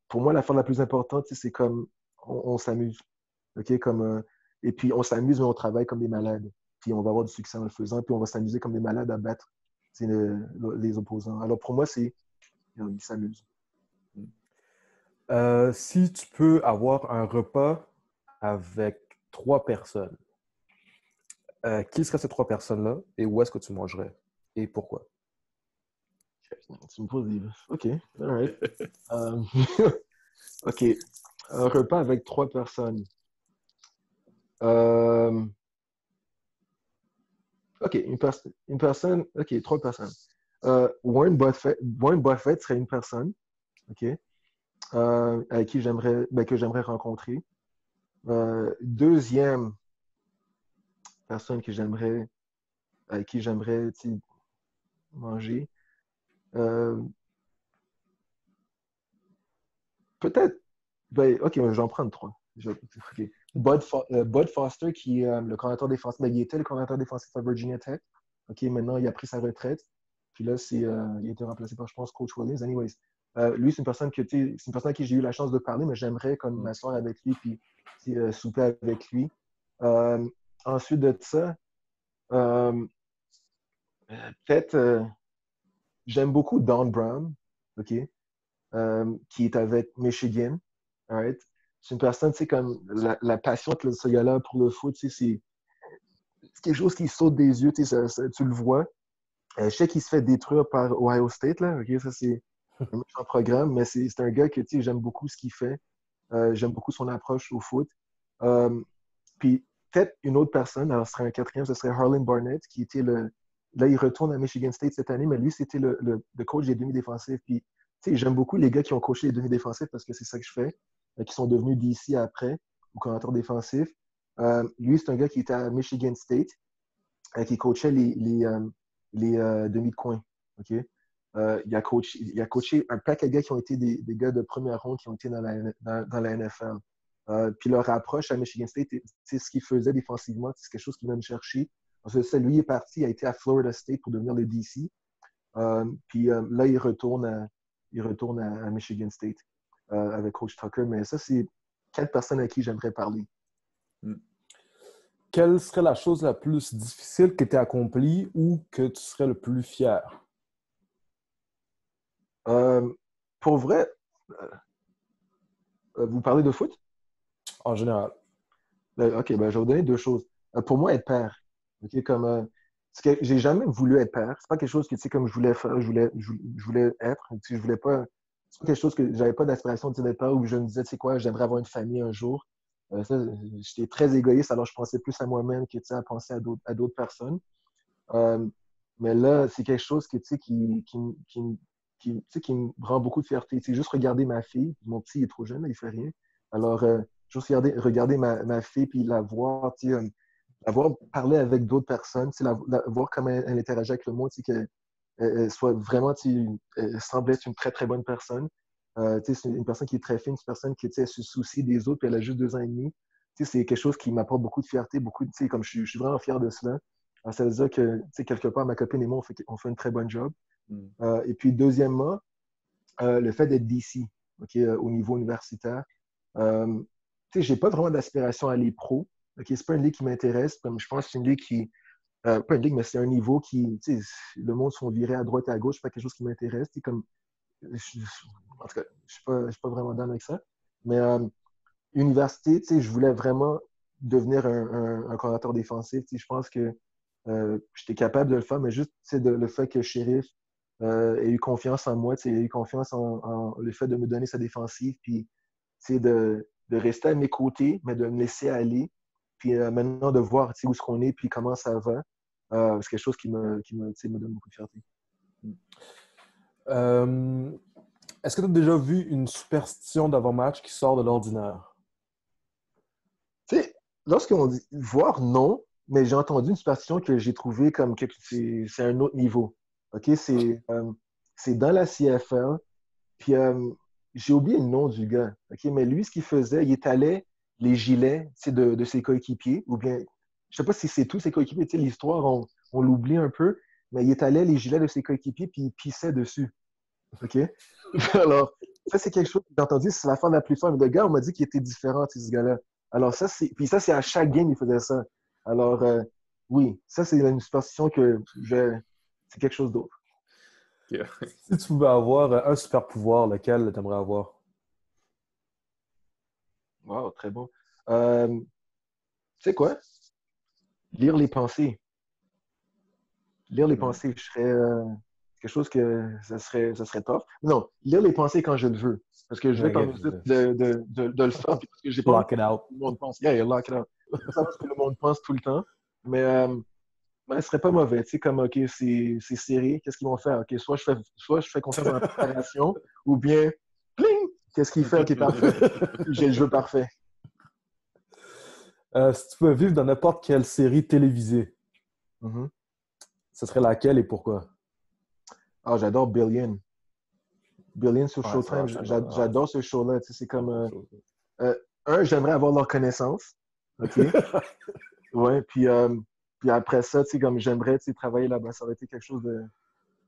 pour moi, la fin la plus importante, c'est comme on s'amuse. OK? Et puis, on s'amuse, mais on travaille comme des malades. Puis, on va avoir du succès en le faisant, puis on va s'amuser comme des malades à battre les opposants. Alors, pour moi, ils s'amusent.
Si tu peux avoir un repas avec 3 personnes, qui seraient ces 3 personnes-là et où est-ce que tu mangerais et pourquoi?
Tu me poses des... OK, all right. OK, un repas avec 3 personnes. OK, une personne... OK, 3 personnes. Warren Buffett serait une personne, OK, avec qui que j'aimerais rencontrer. Deuxième personne avec qui j'aimerais manger. Peut-être, OK, j'en prends 3. Okay. Bud Foster, qui est le coordinateur défensif, il était le coordinateur défensif à Virginia Tech. OK, maintenant, il a pris sa retraite. Puis là, il a été remplacé par, je pense, Coach Williams. Anyways, lui, c'est une personne à qui j'ai eu la chance de parler, mais j'aimerais comme m'asseoir avec lui puis souper avec lui. Ensuite de ça, peut-être, j'aime beaucoup Don Brown, OK, qui est avec Michigan. All right? C'est une personne, tu sais, comme la passion de ce gars-là pour le foot, tu sais, c'est quelque chose qui saute des yeux, tu sais, tu le vois. Je sais qu'il se fait détruire par Ohio State, là, OK, ça c'est un méchant programme, mais c'est un gars que, tu sais, j'aime beaucoup ce qu'il fait. J'aime beaucoup son approche au foot. Puis peut-être une autre personne, alors ce serait un quatrième, ce serait Harlan Barnett, qui était là, il retourne à Michigan State cette année, mais lui, c'était le coach des demi-défensifs. Puis sais, j'aime beaucoup les gars qui ont coaché les demi-défensifs parce que c'est ça que je fais, qui sont devenus DC après, ou coordinateur défensif. Lui, c'est un gars qui était à Michigan State, qui coachait les demi de coin. OK? Il a coaché un paquet de gars qui ont été des gars de première ronde qui ont été dans la NFL. Puis leur approche à Michigan State, c'est ce qu'il faisait défensivement, c'est quelque chose qu'il venait me chercher. Ensuite, ça, lui est parti, il a été à Florida State pour devenir le DC. Puis là, il retourne à Michigan State avec Coach Tucker. Mais ça, c'est 4 personnes à qui j'aimerais parler.
Quelle serait la chose la plus difficile que tu as accomplie ou que tu serais le plus fier?
Pour vrai, vous parlez de foot?
En général.
OK, ben, je vais vous donner 2 choses. Pour moi, être père. OK, comme parce que j'ai jamais voulu être père. C'est pas quelque chose que, tu sais, comme je voulais faire, je voulais être. Tu sais, je voulais pas. C'est pas quelque chose que j'avais pas d'aspiration d'être père où je me disais, tu sais quoi, j'aimerais avoir une famille un jour. Ça, j'étais très égoïste, alors je pensais plus à moi-même que, tu sais, à penser à d'autres personnes. Mais là, c'est quelque chose que, tu sais, tu sais, qui me rend beaucoup de fierté. Tu sais, juste regarder ma fille. Mon petit, il est trop jeune, là, il fait rien. Alors, juste regarder ma fille puis la voir, tu sais, la voir parler avec d'autres personnes, tu sais, voir comment elle interagit avec le monde, tu sais, qu'elle soit vraiment, tu sais, elle semble être une très, très bonne personne. Tu sais, c'est une personne qui est très fine, une personne qui, tu sais, elle se soucie des autres, puis elle a juste 2 ans et demi. Tu sais, c'est quelque chose qui m'apporte beaucoup de fierté, beaucoup, tu sais, comme je suis vraiment fier de cela. Alors, ça veut dire que, tu sais, quelque part, ma copine et moi, on fait une très bonne job. Et puis, deuxièmement, le fait d'être DC, OK, au niveau universitaire. Tu sais, j'ai pas vraiment d'aspiration à aller pro. OK, c'est pas une ligue qui m'intéresse. Comme je pense que c'est une ligue qui. Pas une ligue, mais c'est un niveau qui. Tu sais, le monde se font virer à droite et à gauche, c'est pas quelque chose qui m'intéresse. Tu sais, comme. En tout cas, je suis pas vraiment dans avec ça. Mais université, tu sais, je voulais vraiment devenir un coordinateur défensif. Tu sais, je pense que j'étais capable de le faire, mais juste, tu sais, le fait que Sheriff ait eu confiance en moi, tu sais, ait eu confiance en le fait de me donner sa défensive, puis, tu sais, de rester à mes côtés, mais de me laisser aller. Puis maintenant, de voir, tu sais, où est-ce qu'on est, puis comment ça va. C'est quelque chose tu sais, me donne beaucoup de fierté.
Est-ce que tu as déjà vu une superstition d'avant-match qui sort de l'ordinaire?
Tu sais, lorsqu'on dit voir, non, mais j'ai entendu une superstition que j'ai trouvée comme que c'est un autre niveau. OK? C'est dans la CFL. Puis j'ai oublié le nom du gars. OK? Mais lui, ce qu'il faisait, il étalait les gilets, tu sais, de ses coéquipiers. Ou bien, je sais pas si c'est tous ses coéquipiers. Tu sais, l'histoire, on l'oublie un peu. Mais il étalait les gilets de ses coéquipiers puis il pissait dessus. OK? Alors, ça, c'est quelque chose que j'ai entendu, c'est la fin la plus folle. Mais le gars, on m'a dit qu'il était différent, tu sais, ce gars-là. Alors, puis ça, c'est à chaque game, il faisait ça. Alors, oui, ça, c'est une superstition c'est quelque chose d'autre.
Yeah.
Si tu pouvais avoir un super pouvoir, lequel tu aimerais avoir?
Wow, très bon. Tu sais quoi? Lire les pensées. Lire les pensées, je serais quelque chose que ça serait tough. Non, lire les pensées quand je le veux. Parce que je vais par mesure de le faire, puis parce que j'ai pas envie
Lock it out.
que le monde pense. Yeah, lock it out. Je veux savoir ce que le monde pense tout le temps. Mais ce serait pas mauvais. Tu sais, comme, OK, c'est serré, qu'est-ce qu'ils vont faire? OK, soit je fais confiance dans la préparation, ou bien, pling! Qu'est-ce qu'il fait? OK, parfait. J'ai le jeu parfait.
Si tu pouvais vivre dans n'importe quelle série télévisée, ce serait laquelle et pourquoi?
Ah, j'adore Billion. Billion sur Showtime, j'adore ce show-là. Tu sais, c'est comme... j'aimerais avoir leur connaissance. OK? Ouais, puis après ça, tu sais, comme j'aimerais, tu sais, travailler là-bas. Ça aurait été quelque chose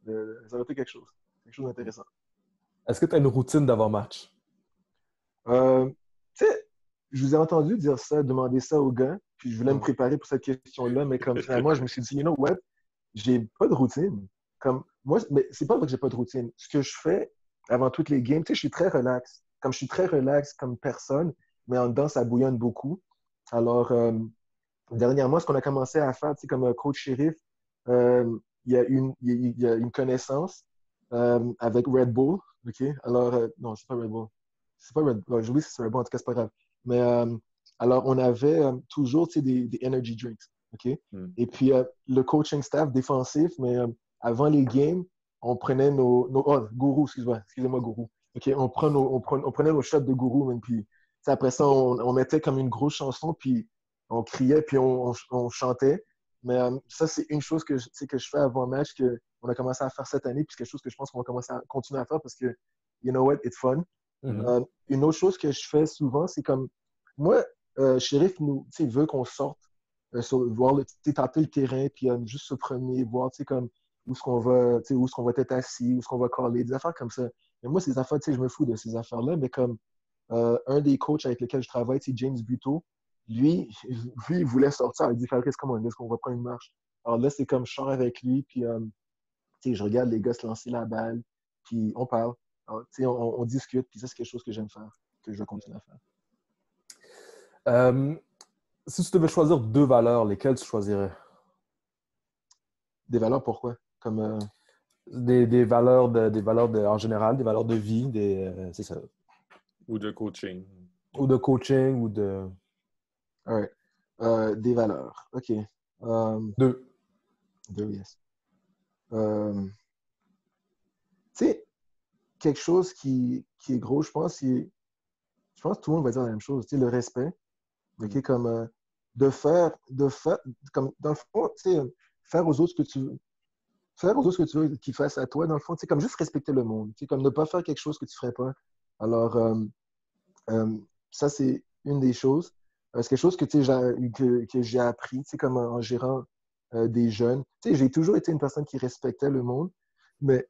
ça aurait été quelque chose d'intéressant.
Est-ce que tu as une routine d'avant-match?
Tu sais, je vous ai entendu dire ça, demander ça aux gars, puis je voulais me préparer pour cette question-là, mais comme finalement, je me suis dit, you know what, j'ai pas de routine. Comme moi, mais c'est pas vrai que j'ai pas de routine. Ce que je fais avant toutes les games, tu sais, je suis très relax. Comme je suis très relax comme personne, mais en dedans, ça bouillonne beaucoup. Alors, dernièrement, ce qu'on a commencé à faire, tu sais, comme coach shérif, il y a une connaissance avec Red Bull. OK? Alors, non, c'est pas Red Bull. C'est pas Red Bull. Oui, c'est Red Bull, en tout cas, c'est pas grave. Mais alors, on avait toujours, tu sais, des energy drinks. OK? Et puis, le coaching staff défensif, mais avant les games, on prenait oh, gourou, excusez-moi, gourou. OK, on prenait nos shots de gourou, man, puis après ça, on mettait comme une grosse chanson, puis on criait, puis on chantait. Mais ça, c'est une chose que je fais avant match, qu'on a commencé à faire cette année, puis quelque chose que je pense qu'on va commencer à continuer à faire parce que, you know what, it's fun. Une autre chose que je fais souvent, c'est comme, moi, Shérif veut qu'on sorte, voir taper le terrain, puis juste se promener, voir comme où est-ce qu'on va être assis, où est-ce qu'on va coller, des affaires comme ça. Mais moi, ces affaires, je me fous de ces affaires-là, mais comme un des coachs avec lesquels je travaille, c'est James Buteau, lui, il voulait sortir. Il dit, Fabrice, comment est-ce qu'on va prendre une marche? Alors là, c'est comme je sors avec lui, puis je regarde les gars se lancer la balle, puis on parle. Alors, on discute, puis ça, c'est quelque chose que j'aime faire, que je vais continuer à faire.
Si tu devais choisir 2 valeurs, lesquelles tu choisirais?
Des valeurs, pourquoi? Comme
des valeurs en général, des valeurs de vie, c'est ça.
Ou de coaching.
Ou de coaching, ou de...
All right. Des valeurs. OK.
2.
2, yes. Tu sais, quelque chose qui est gros, je pense que tout le monde va dire la même chose. Tu sais, le respect. OK, comme de faire, comme dans le fond, tu sais, faire aux autres ce que tu veux. Faire aux autres ce que tu veux qu'ils fassent à toi, dans le fond, c'est comme juste respecter le monde. C'est comme ne pas faire quelque chose que tu ne ferais pas. Alors, ça, c'est une des choses. C'est quelque chose que j'ai appris, comme en gérant des jeunes. J'ai toujours été une personne qui respectait le monde, mais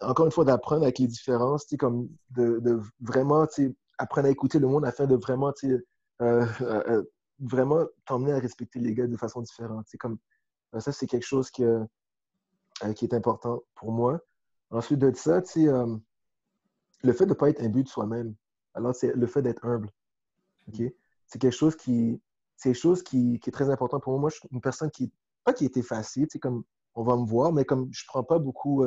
encore une fois, d'apprendre avec les différences, comme de vraiment apprendre à écouter le monde afin de vraiment, vraiment t'emmener à respecter les gars de façon différente. Comme, ça, c'est quelque chose qui est important pour moi. Ensuite de ça, le fait de ne pas être imbu de soi-même. Alors, c'est le fait d'être humble. Okay? C'est quelque chose qui est très important pour moi. Moi, je suis une personne pas qui est effacée, comme on va me voir, mais comme je prends pas beaucoup,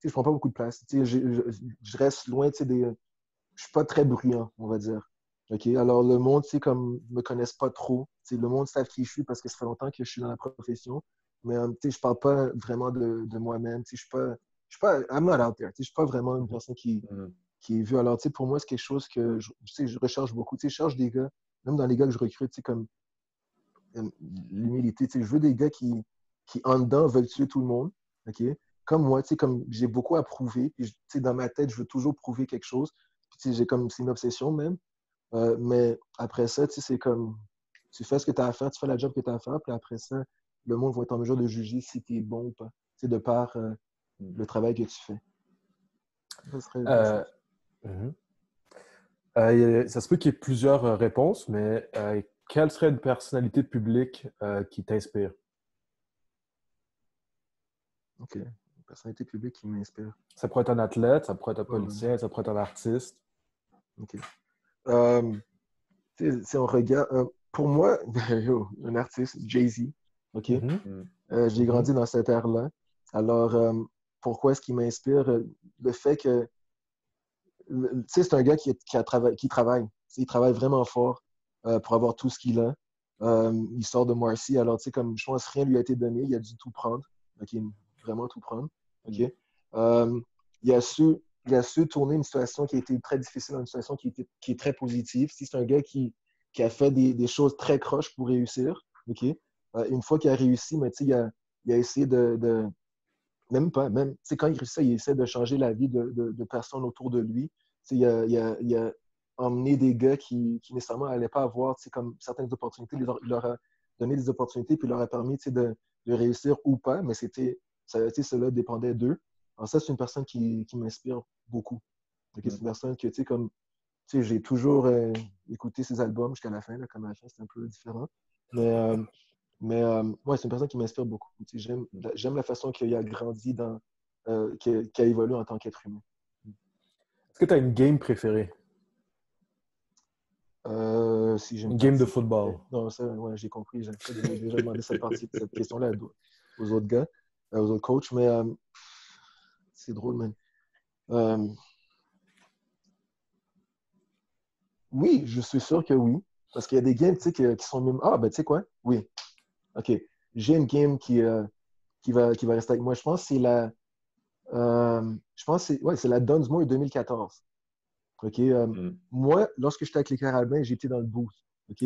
je prends pas beaucoup de place. Je reste loin, je suis pas très bruyant, on va dire. Okay? Alors, le monde, comme me connaissent pas trop. Le monde sait qui je suis parce que ça fait longtemps que je suis dans la profession. Mais je parle pas vraiment de moi-même. Je suis pas, I'm not out there. Je suis pas vraiment une personne qui est vue. Alors, pour moi, c'est quelque chose que je recherche beaucoup. Je cherche des gars, même dans les gars que je recrute, comme l'humilité. Je veux des gars qui, en dedans, veulent tuer tout le monde. Okay? Comme moi, comme j'ai beaucoup à prouver. Puis, dans ma tête, je veux toujours prouver quelque chose. Puis, c'est une obsession même. Mais après ça, c'est comme tu fais ce que tu as à faire, tu fais la job que tu as à faire, puis après ça, le monde va être en mesure de juger si tu es bon ou pas, de par le travail que tu fais. Ça serait
ça se peut qu'il y ait plusieurs réponses, mais quelle serait une personnalité publique qui t'inspire?
OK. Une personnalité publique qui m'inspire.
Ça pourrait être un athlète, ça pourrait être un politicien, ça pourrait être un artiste.
OK. Si on regarde... pour moi, un artiste, Jay-Z, OK? J'ai grandi dans cette ère-là. Alors, pourquoi est-ce qu'il m'inspire? Le fait que... c'est un gars qui travaille. Il travaille vraiment fort pour avoir tout ce qu'il a. Il sort de Marcy. Alors, comme je pense rien lui a été donné, il a dû tout prendre. OK? Vraiment tout prendre. OK? Il a su tourner une situation qui a été très difficile en une situation qui est très positive. C'est un gars qui a fait des choses très croches pour réussir. OK? Une fois qu'il a réussi, mais il a essayé de même quand il réussit, il essaie de changer la vie de personnes autour de lui. Il a emmené des gars qui nécessairement n'allaient pas avoir comme certaines opportunités. Il leur a donné des opportunités puis il leur a permis de réussir ou pas, mais cela dépendait d'eux. Alors ça, c'est une personne qui m'inspire beaucoup. C'est une personne que, j'ai toujours écouté ses albums jusqu'à la fin. Là, comme à la fin, c'est un peu différent. Mais ouais, c'est une personne qui m'inspire beaucoup. J'aime la façon qu'il a grandi, qu'il a évolué en tant qu'être humain.
Est-ce que tu as une game préférée?
Une
game de football.
Non, ça, ouais, j'ai compris. J'ai déjà demandé cette question-là aux autres gars, aux autres coachs, mais c'est drôle, man. Oui, je suis sûr que oui. Parce qu'il y a des games qui sont même. Ah, ben tu sais quoi? Oui. OK. J'ai une game qui va rester avec moi. Je pense que c'est Je pense que c'est la Dunsmore 2014. OK? Moi, lorsque j'étais avec les Carabins, j'étais dans le booth. OK?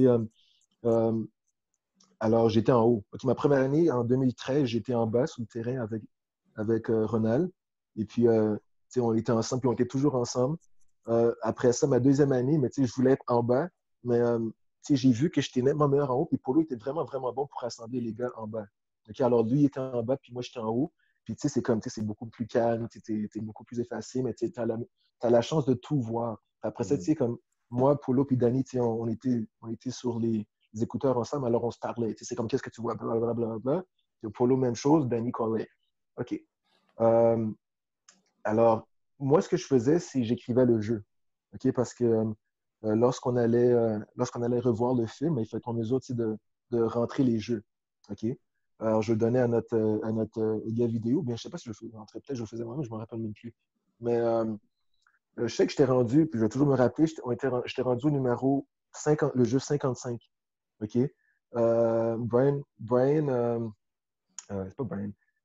Euh, alors, j'étais en haut. OK? Ma première année, en 2013, j'étais en bas sur le terrain avec Ronald. Et puis, on était ensemble, puis on était toujours ensemble. Après ça, ma deuxième année, mais je voulais être en bas. Mais j'ai vu que j'étais nettement meilleur en haut. Puis Polo était vraiment, vraiment bon pour rassembler les gars en bas. OK? Alors, lui, il était en bas, puis moi, j'étais en haut. Puis, c'est comme, c'est beaucoup plus calme, t'es beaucoup plus effacé, mais t'as la chance de tout voir. Après ça, comme moi, Polo, puis Danny, on était sur les écouteurs ensemble, alors on se parlait. C'est comme, qu'est-ce que tu vois? Blablabla. Polo, même chose, Danny collait. OK. Alors, moi, ce que je faisais, c'est j'écrivais le jeu. OK? Parce que lorsqu'on allait revoir le film, il fallait qu'on nous autres de rentrer les jeux. OK? Alors, je le donnais à notre gars vidéo. Bien, je ne sais pas si je le rentrais. Peut-être que je le faisais moi-même, je ne me rappelle même plus. Mais je sais que j'étais rendu, puis je vais toujours me rappeler, j'étais rendu au numéro 50, le jeu 55. OK? C'est pas Brian.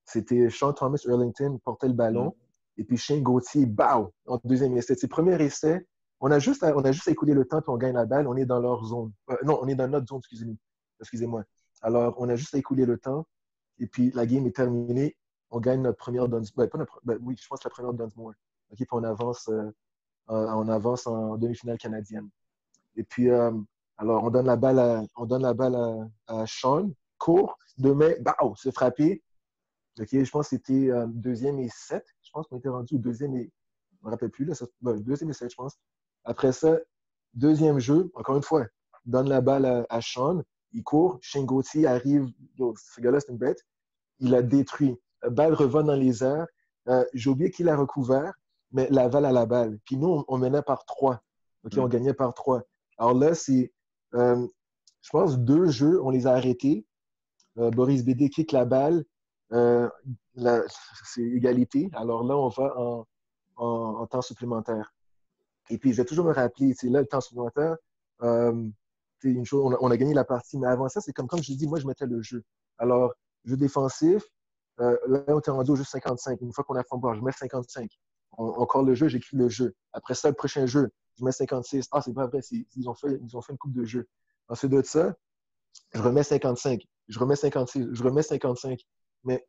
C'était Sean Thomas Erlington qui portait le ballon. Et puis Shane Gauthier, BAU! En deuxième essai. C'est le premier essai. On a juste à écouler le temps puis on gagne la balle. On est dans leur zone. Non, on est dans notre zone, excusez-moi. Alors, on a juste à écouler le temps. Et puis, la game est terminée. On gagne notre première Dunsmore. Oui, je pense que la première Dunsmore. OK, puis on avance en demi-finale canadienne. Et puis, alors, on donne la balle à Sean, court, de main, BAU! Se frapper. OK, je pense que c'était deuxième et 7. Je pense qu'on était rendu au deuxième et... Je ne me rappelle plus, là. Deuxième et 7, je pense. Après ça, deuxième jeu, encore une fois, donne la balle à Sean. Il court. Shane Gauthier arrive. Yo, ce gars-là, c'est une bête. Il a détruit. La balle revient dans les airs. J'ai oublié qui l'a recouvert, mais Laval a la balle. Puis nous, on menait par 3. OK, on gagnait par 3. Alors là, c'est, je pense, 2 jeux, on les a arrêtés. Boris Bédé kick la balle. Euh, c'est égalité. Alors là, on va en temps supplémentaire. Et puis, je vais toujours me rappeler, là, le temps supplémentaire, une chose, on a gagné la partie, mais avant ça, c'est comme je dis, moi, je mettais le jeu. Alors, jeu défensif, là, on était rendu au jeu 55. Une fois qu'on a fumble, je mets 55. Encore le jeu, j'écris le jeu. Après ça, le prochain jeu, je mets 56. Ah, c'est pas vrai, ils ont fait une coupe de jeu. Ensuite de ça, je remets 55. Je remets 56. Je remets 55. Mais,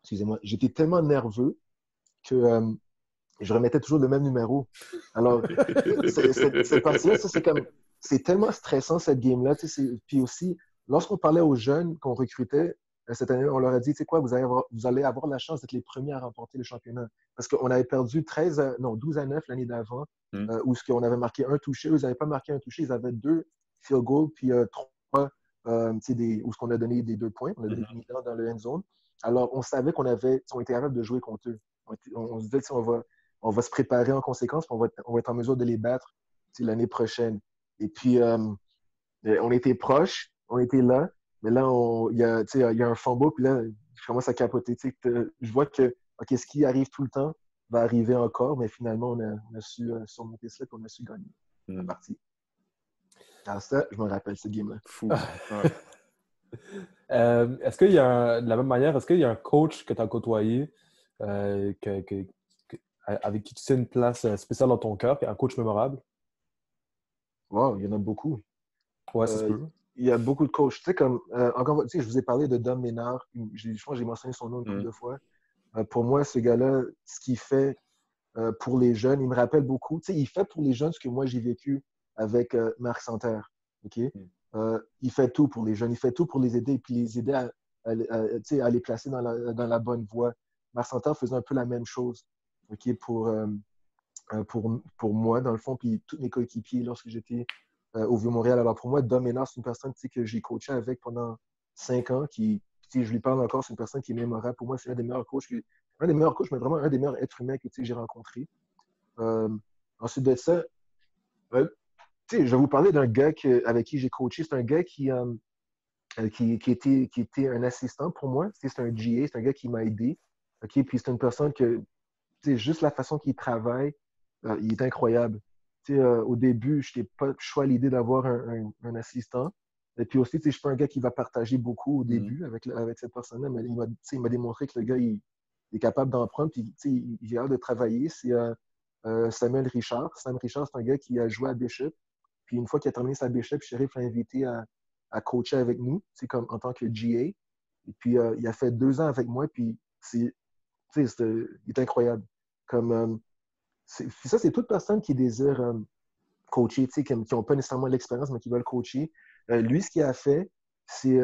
excusez-moi, j'étais tellement nerveux que je remettais toujours le même numéro. Alors, cette partie-là, c'est tellement stressant, cette game-là. Puis aussi, lorsqu'on parlait aux jeunes qu'on recrutait, cette année, on leur a dit, tu sais quoi, vous allez avoir la chance d'être les premiers à remporter le championnat. Parce qu'on avait perdu 12 à 9 l'année d'avant, où on avait marqué un touché. Eux, ils n'avaient pas marqué un touché, ils avaient 2 field goals, puis 3, où on a donné des 2 points. On a donné dans le end zone. Alors, on savait on était capable de jouer contre eux. On se disait, on va se préparer en conséquence, puis on va être en mesure de les battre l'année prochaine. Et puis, on était proches, on était là, mais là, il y a un fumble, puis là, je commence à capoter. Je vois que ce qui arrive tout le temps va arriver encore, mais finalement, on a su surmonter cela, puis on a su gagner la partie. Alors ça, je me rappelle ce game-là.
Fou.
Est-ce qu'il y a de la même manière, est-ce qu'il y a un coach que tu as côtoyé avec qui tu sais une place spéciale dans ton cœur, un coach mémorable?
Wow, il y en a beaucoup.
Ouais, c'est sûr.
Il y a beaucoup de coachs. Encore, je vous ai parlé de Dom Ménard. Je pense que j'ai mentionné son nom une couple de fois. Pour moi, ce gars-là, ce qu'il fait pour les jeunes, il me rappelle beaucoup. Il fait pour les jeunes ce que moi, j'ai vécu avec Marc Santerre. Okay? Il fait tout pour les jeunes. Il fait tout pour les aider et puis les aider à les placer dans la bonne voie. Marc Santerre faisait un peu la même chose pour moi, dans le fond, puis tous mes coéquipiers lorsque j'étais au Vieux-Montréal. Alors pour moi, Dom Ménard, c'est une personne que j'ai coaché avec pendant 5 ans, je lui parle encore, c'est une personne qui est mémorable. Pour moi, c'est un des meilleurs coachs, mais vraiment un des meilleurs êtres humains que j'ai rencontré. Ensuite de ça, je vais vous parler d'un gars avec qui j'ai coaché. C'est un gars qui était un assistant pour moi. C'est un GA, c'est un gars qui m'a aidé. Puis c'est une personne que, juste la façon qu'il travaille, il est incroyable. Au début, je n'étais pas chaud à l'idée d'avoir un assistant. Et puis aussi, je ne suis pas un gars qui va partager beaucoup au début avec cette personne-là, mais il m'a démontré que le gars, il est capable d'en prendre, puis il a hâte de travailler. C'est Samuel Richard. Sam Richard, c'est un gars qui a joué à Bishop. Puis une fois qu'il a terminé sa Bishop, Sheriff l'a invité à coacher avec nous, comme en tant que GA. Et puis il a fait 2 ans avec moi, puis il est incroyable. Comme, ça, c'est toute personne qui désire coacher, qui n'ont pas nécessairement l'expérience, mais qui veulent coacher. Lui, ce qu'il a fait, c'est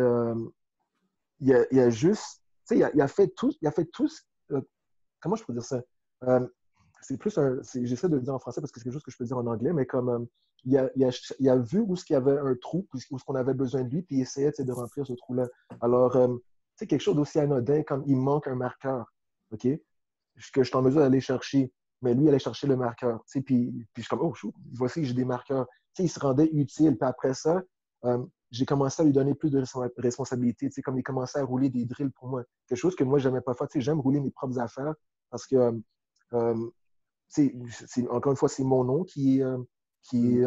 il a juste, il a fait tout, comment je peux dire ça? C'est plus j'essaie de le dire en français parce que c'est quelque chose que je peux dire en anglais, mais comme il a vu où il y avait un trou, où on avait besoin de lui, puis il essayait de remplir ce trou-là. Alors, c'est quelque chose d'aussi anodin comme il manque un marqueur, OK? Que je suis en mesure d'aller chercher, mais lui, il allait chercher le marqueur, puis je suis comme, oh, chou, voici, j'ai des marqueurs. Il se rendait utile, puis après ça, j'ai commencé à lui donner plus de responsabilités, comme il commençait à rouler des drills pour moi. Quelque chose que moi, je n'aimais pas faire. J'aime rouler mes propres affaires parce que, encore une fois, c'est mon nom qui est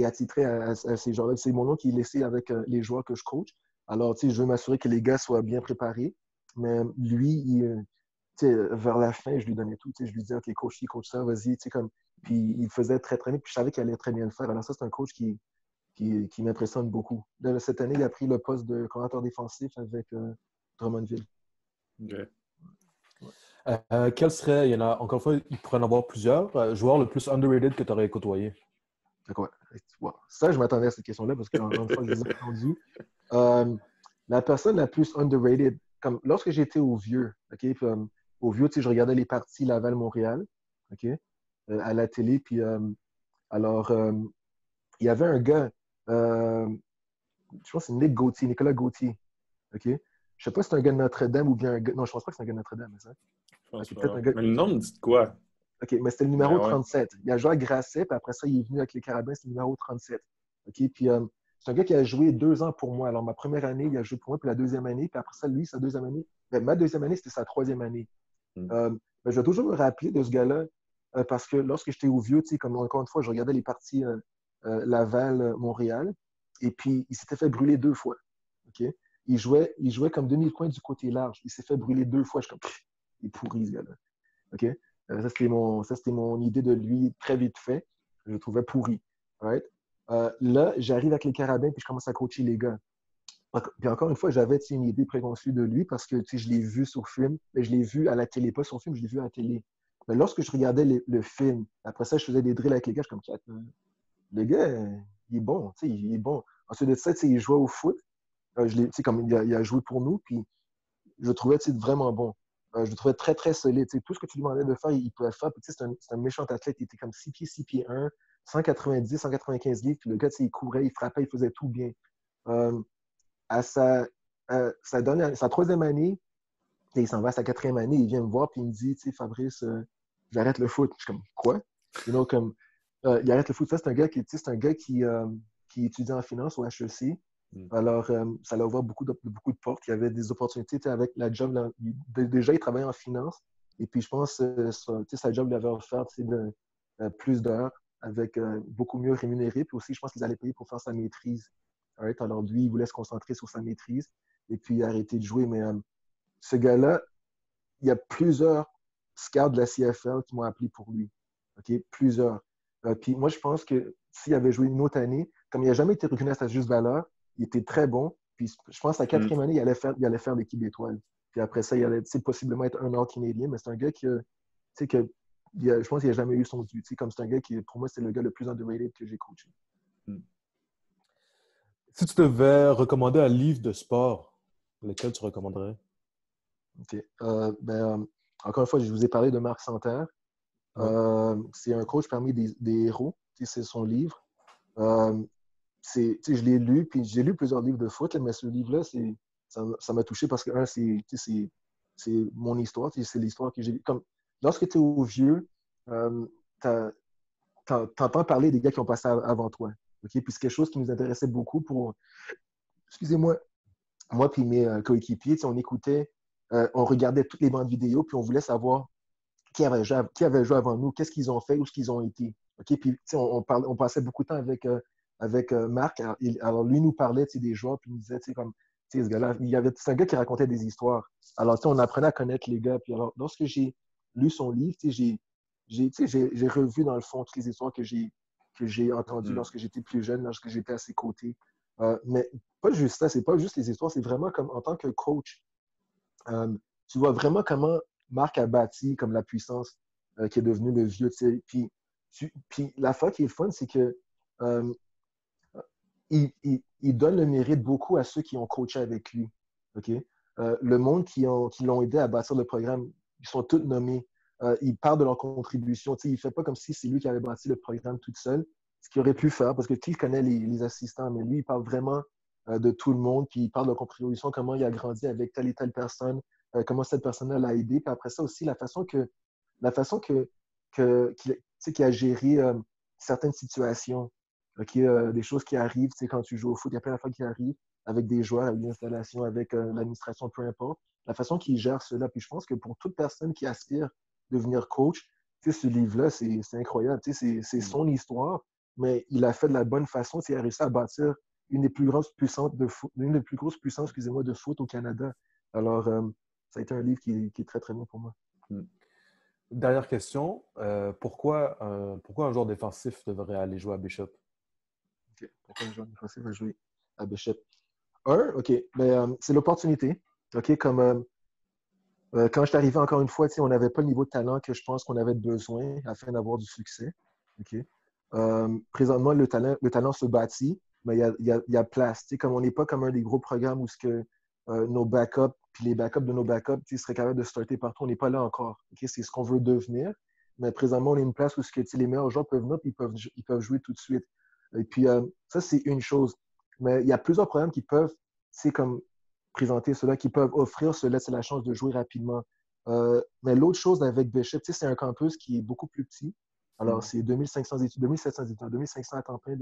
attitré à ces gens-là. C'est mon nom qui est laissé avec les joueurs que je coach. Alors, je veux m'assurer que les gars soient bien préparés. Mais lui, vers la fin, je lui donnais tout. Je lui disais, OK, coach ça, vas-y. Puis il faisait très, très bien. Puis je savais qu'il allait très bien le faire. Alors ça, c'est un coach qui m'impressionne beaucoup. Cette année, il a pris le poste de coordinateur défensif avec Drummondville.
Okay.
Quel serait, il y en a, encore une fois, il pourrait en avoir plusieurs, joueurs le plus underrated que tu aurais côtoyé?
D'accord. Ça, je m'attendais à cette question-là parce qu'encore une fois, je les ai entendus. La personne la plus underrated, comme lorsque j'étais au Vieux, OK, puis, au Vieux, je regardais les parties Laval-Montréal, OK, à la télé, puis alors, il y avait un gars, je pense que c'est Nicolas Gauthier, OK? Je sais pas si c'est un gars de Notre-Dame ou bien un gars... Non, je pense pas que c'est un gars de Notre-Dame, ça.
Je pense
peut-être
pas.
un gars...
Mais le nom me dit quoi?
OK, mais c'était le numéro
ouais.
37. Il a joué à Grasset, puis après ça, il est venu avec les Carabins, c'est le numéro 37. OK, puis c'est un gars qui a joué 2 ans pour moi. Alors, ma première année, il a joué pour moi, puis la deuxième année, puis après ça, lui, sa deuxième année. Ben, ma deuxième année, c'était sa troisième année. Ben, je vais toujours me rappeler de ce gars-là, parce que lorsque j'étais au Vieux, comme encore une fois, je regardais les parties Laval-Montréal, et puis il s'était fait brûler 2 fois. OK? Il jouait comme demi-coin du côté large. Il s'est fait brûler 2 fois. Je suis comme, il est pourri, ce gars-là. OK? Ça, c'était mon idée de lui très vite fait. Je le trouvais pourri. Right? Là, j'arrive avec les Carabins puis je commence à coacher les gars. Puis encore une fois, j'avais une idée préconçue de lui parce que je l'ai vu sur film, mais je l'ai vu à la télé, pas sur film, je l'ai vu à la télé. Mais lorsque je regardais le film, après ça, je faisais des drills avec les gars, je suis comme, le gars, il est bon, il est bon. Ensuite de ça, il jouait au foot. Comme il a joué pour nous, puis je le trouvais vraiment bon. Je le trouvais très, très solide. Tout ce que tu lui demandais de faire, il pouvait le faire. C'est un méchant athlète. Il était comme 6 pieds, 6 pieds 1, 190, 195 livres. Puis le gars, il courait, il frappait, il faisait tout bien. À sa troisième année, il s'en va à sa quatrième année, il vient me voir, puis il me dit, Fabrice, j'arrête le foot. Je suis comme, quoi? Comme, il arrête le foot. Ça, c'est un gars qui étudie en finance au HEC. Alors, ça l'a ouvert beaucoup de portes. Il y avait des opportunités avec la job. Là, déjà, il travaillait en finance. Et puis, je pense que sa job lui avait offert plus d'heures avec beaucoup mieux rémunéré. Puis aussi, je pense qu'ils allaient payer pour faire sa maîtrise. Right? Alors, lui, il voulait se concentrer sur sa maîtrise et puis arrêter de jouer. Mais ce gars-là, il y a plusieurs scouts de la CFL qui m'ont appelé pour lui. Okay? Plusieurs. Puis moi, je pense que s'il avait joué une autre année, comme il n'a jamais été reconnu à sa juste valeur, il était très bon. Puis je pense que la quatrième année, il allait faire l'équipe d'étoiles. Puis après ça, il allait possiblement être un All-Canadien, mais c'est un gars je pense qu'il n'a jamais eu son dû. Comme c'est un gars qui, pour moi, c'est le gars le plus underrated que j'ai coaché.
Si tu devais recommander un livre de sport, lequel tu recommanderais?
OK. Encore une fois, je vous ai parlé de Marc Santerre. Ouais. C'est un coach parmi des héros. C'est son livre. Je l'ai lu, puis j'ai lu plusieurs livres de foot, mais ce livre-là, ça m'a touché parce que, c'est mon histoire, c'est l'histoire que j'ai lue. Comme, lorsque tu es au Vieux, t'entends parler des gars qui ont passé avant toi. Okay? Puis c'est quelque chose qui nous intéressait beaucoup pour, excusez-moi, moi puis mes coéquipiers, on écoutait, on regardait toutes les bandes vidéo, puis on voulait savoir qui avait joué avant nous, qu'est-ce qu'ils ont fait, où est-ce qu'ils ont été. Okay? Puis on passait beaucoup de temps avec Marc. Alors lui nous parlait des joueurs, puis il nous disait, comme ce gars-là, c'est un gars qui racontait des histoires. Alors, on apprenait à connaître les gars. Puis alors, lorsque j'ai lu son livre, j'ai revu, dans le fond, toutes les histoires que j'ai entendues lorsque j'étais plus jeune, lorsque j'étais à ses côtés. Mais pas juste ça, c'est pas juste les histoires, c'est vraiment comme en tant que coach, tu vois vraiment comment Marc a bâti comme la puissance qui est devenue le vieux. Puis la fois qui est fun, c'est que il donne le mérite beaucoup à ceux qui ont coaché avec lui. Okay? Le monde qui l'ont aidé à bâtir le programme, ils sont tous nommés. Il parle de leur contribution. Il ne fait pas comme si c'est lui qui avait bâti le programme tout seul, ce qu'il aurait pu faire, parce que qui connaît les assistants, mais lui, il parle vraiment de tout le monde, puis il parle de leur contribution, comment il a grandi avec telle et telle personne, comment cette personne-là l'a aidé. Puis après ça aussi, la façon qu'il a géré certaines situations, des choses qui arrivent quand tu joues au foot, il y a plein d'affaires qui arrivent avec des joueurs, avec des installations, avec l'administration, peu importe. La façon qu'il gère cela. Puis je pense que pour toute personne qui aspire devenir coach, ce livre-là, c'est incroyable. C'est son histoire, mais il a fait de la bonne façon. Il a réussi à bâtir une des plus grosses puissances de foot, de foot au Canada. Alors, ça a été un livre qui est très, très bon pour moi.
Dernière question. Pourquoi un joueur défensif devrait aller jouer à Bishop?
Okay. Pourquoi un joueur défensif va jouer à Bishop? OK. C'est l'opportunité. OK, comme quand je suis arrivé, encore une fois, on n'avait pas le niveau de talent que je pense qu'on avait besoin afin d'avoir du succès. Okay? Présentement, le talent se bâtit, mais il y a place. Comme on n'est pas comme un des gros programmes où nos backups, puis les backups de nos backups seraient capables de starter partout. On n'est pas là encore. Okay? C'est ce qu'on veut devenir. Mais présentement, on est une place où les meilleurs joueurs peuvent venir et ils peuvent jouer tout de suite. Et puis, ça, c'est une chose. Mais il y a plusieurs programmes qui peuvent, comme présenter cela, qui peuvent offrir cela, c'est la chance de jouer rapidement. Mais l'autre chose avec Bishop, c'est un campus qui est beaucoup plus petit. Alors, c'est 2500 étudiants, 2700 étudiants, 2500 à temps plein,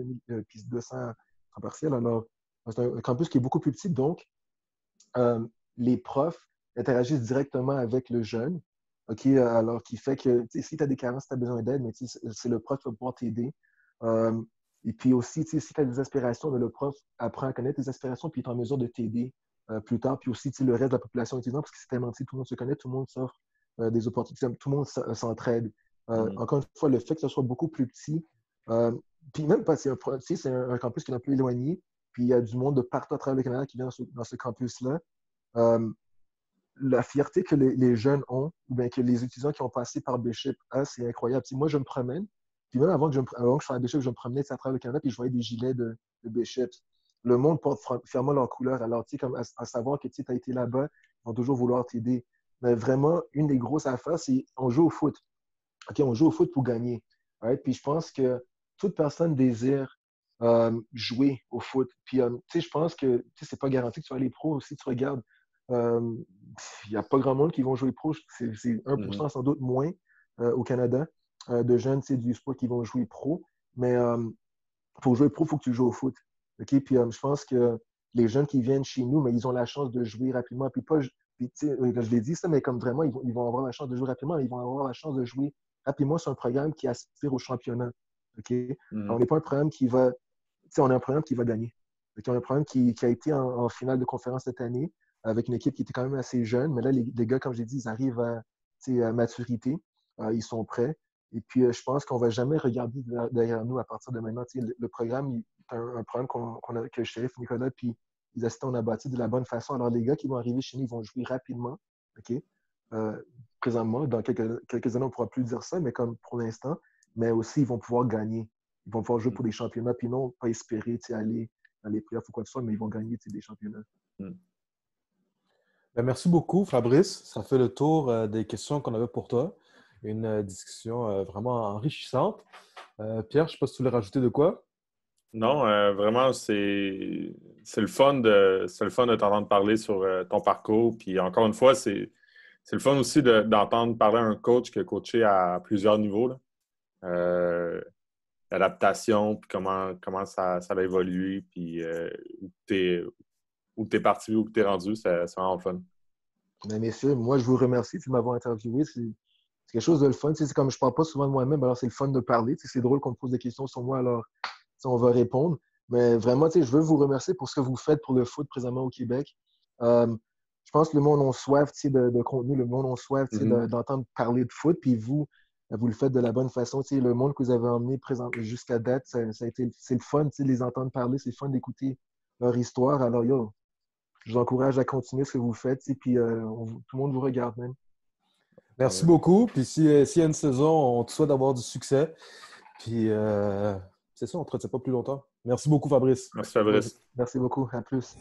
puis 200 en partiel. Alors, c'est un campus qui est beaucoup plus petit. Donc, les profs interagissent directement avec le jeune. OK? Alors, qui fait que si tu as des carences, si tu as besoin d'aide, mais c'est le prof qui va pouvoir t'aider. Et puis aussi, si tu as des aspirations, le prof apprend à connaître tes aspirations puis il est en mesure de t'aider plus tard. Puis aussi, le reste de la population étudiante, parce que c'est tellement petit, tout le monde se connaît, tout le monde s'offre des opportunités, tout le monde s'entraide. Encore une fois, le fait que ce soit beaucoup plus petit, puis même pas, c'est un campus qui est un peu éloigné, puis il y a du monde de partout à travers le Canada qui vient dans ce campus-là. La fierté que les jeunes ont, ou bien que les étudiants qui ont passé par Bishop ont, c'est incroyable. Moi, je me promène, puis même avant que je sois à Bishop, je me promenais à travers le Canada, puis je voyais des gilets de Bishop. Le monde porte fièrement leur couleur. Alors, comme à savoir que tu as été là-bas, ils vont toujours vouloir t'aider. Mais vraiment, une des grosses affaires, c'est on joue au foot. OK, on joue au foot pour gagner. Right? Puis je pense que toute personne désire jouer au foot. Puis, je pense que c'est pas garanti que tu vas aller pro. Si tu regardes, il n'y a pas grand monde qui vont jouer pro. C'est 1% sans doute moins au Canada de jeunes du sport qui vont jouer pro. Mais pour jouer pro, il faut que tu joues au foot. Okay? Puis je pense que les jeunes qui viennent chez nous, mais ils ont la chance de jouer rapidement. Puis pas, je l'ai dit ça, mais comme vraiment, ils vont avoir la chance de jouer rapidement, mais ils vont avoir la chance de jouer rapidement sur un programme qui aspire au championnat. Okay? On n'est pas un programme qui va. On a un programme qui va gagner. Okay? On a un programme qui a été en finale de conférence cette année avec une équipe qui était quand même assez jeune. Mais là, les gars, comme j'ai dit, ils arrivent à maturité. Ils sont prêts. Et puis, je pense qu'on ne va jamais regarder derrière nous à partir de maintenant. Le programme, c'est un programme que Sheriff Nicolas puis les assistants, on a bâti de la bonne façon. Alors, les gars qui vont arriver chez nous, ils vont jouer rapidement. Okay? Présentement, dans quelques années, on ne pourra plus dire ça, mais comme pour l'instant, mais aussi, ils vont pouvoir gagner. Ils vont pouvoir jouer pour des championnats, puis non pas espérer aller dans les playoffs ou quoi que ce soit, mais ils vont gagner des championnats.
Merci beaucoup, Fabrice. Ça fait le tour des questions qu'on avait pour toi. Une discussion vraiment enrichissante. Pierre, je ne sais pas si tu voulais rajouter de quoi?
Non, vraiment, c'est le fun de t'entendre parler sur ton parcours. Puis encore une fois, c'est le fun aussi d'entendre parler à un coach qui a coaché à plusieurs niveaux. L'adaptation, puis comment ça va évoluer, puis où tu es parti, où tu es rendu, c'est vraiment le fun.
Mais messieurs, moi, je vous remercie de m'avoir interviewé. C'est quelque chose de le fun. C'est comme je ne parle pas souvent de moi-même, alors c'est le fun de parler. C'est drôle qu'on me pose des questions sur moi, alors on va répondre. Mais vraiment, je veux vous remercier pour ce que vous faites pour le foot présentement au Québec. Je pense que le monde a soif de contenu, le monde a soif d'entendre parler de foot, puis vous le faites de la bonne façon. Le monde que vous avez emmené jusqu'à date, c'est le fun de les entendre parler, c'est le fun d'écouter leur histoire. Alors, je vous encourage à continuer ce que vous faight, puis tout le monde vous regarde même.
Merci beaucoup. Puis s'il y a une saison, on te souhaite d'avoir du succès. Puis c'est ça, on ne te retient pas plus longtemps. Merci beaucoup, Fabrice.
Merci, Fabrice.
Merci beaucoup. À plus.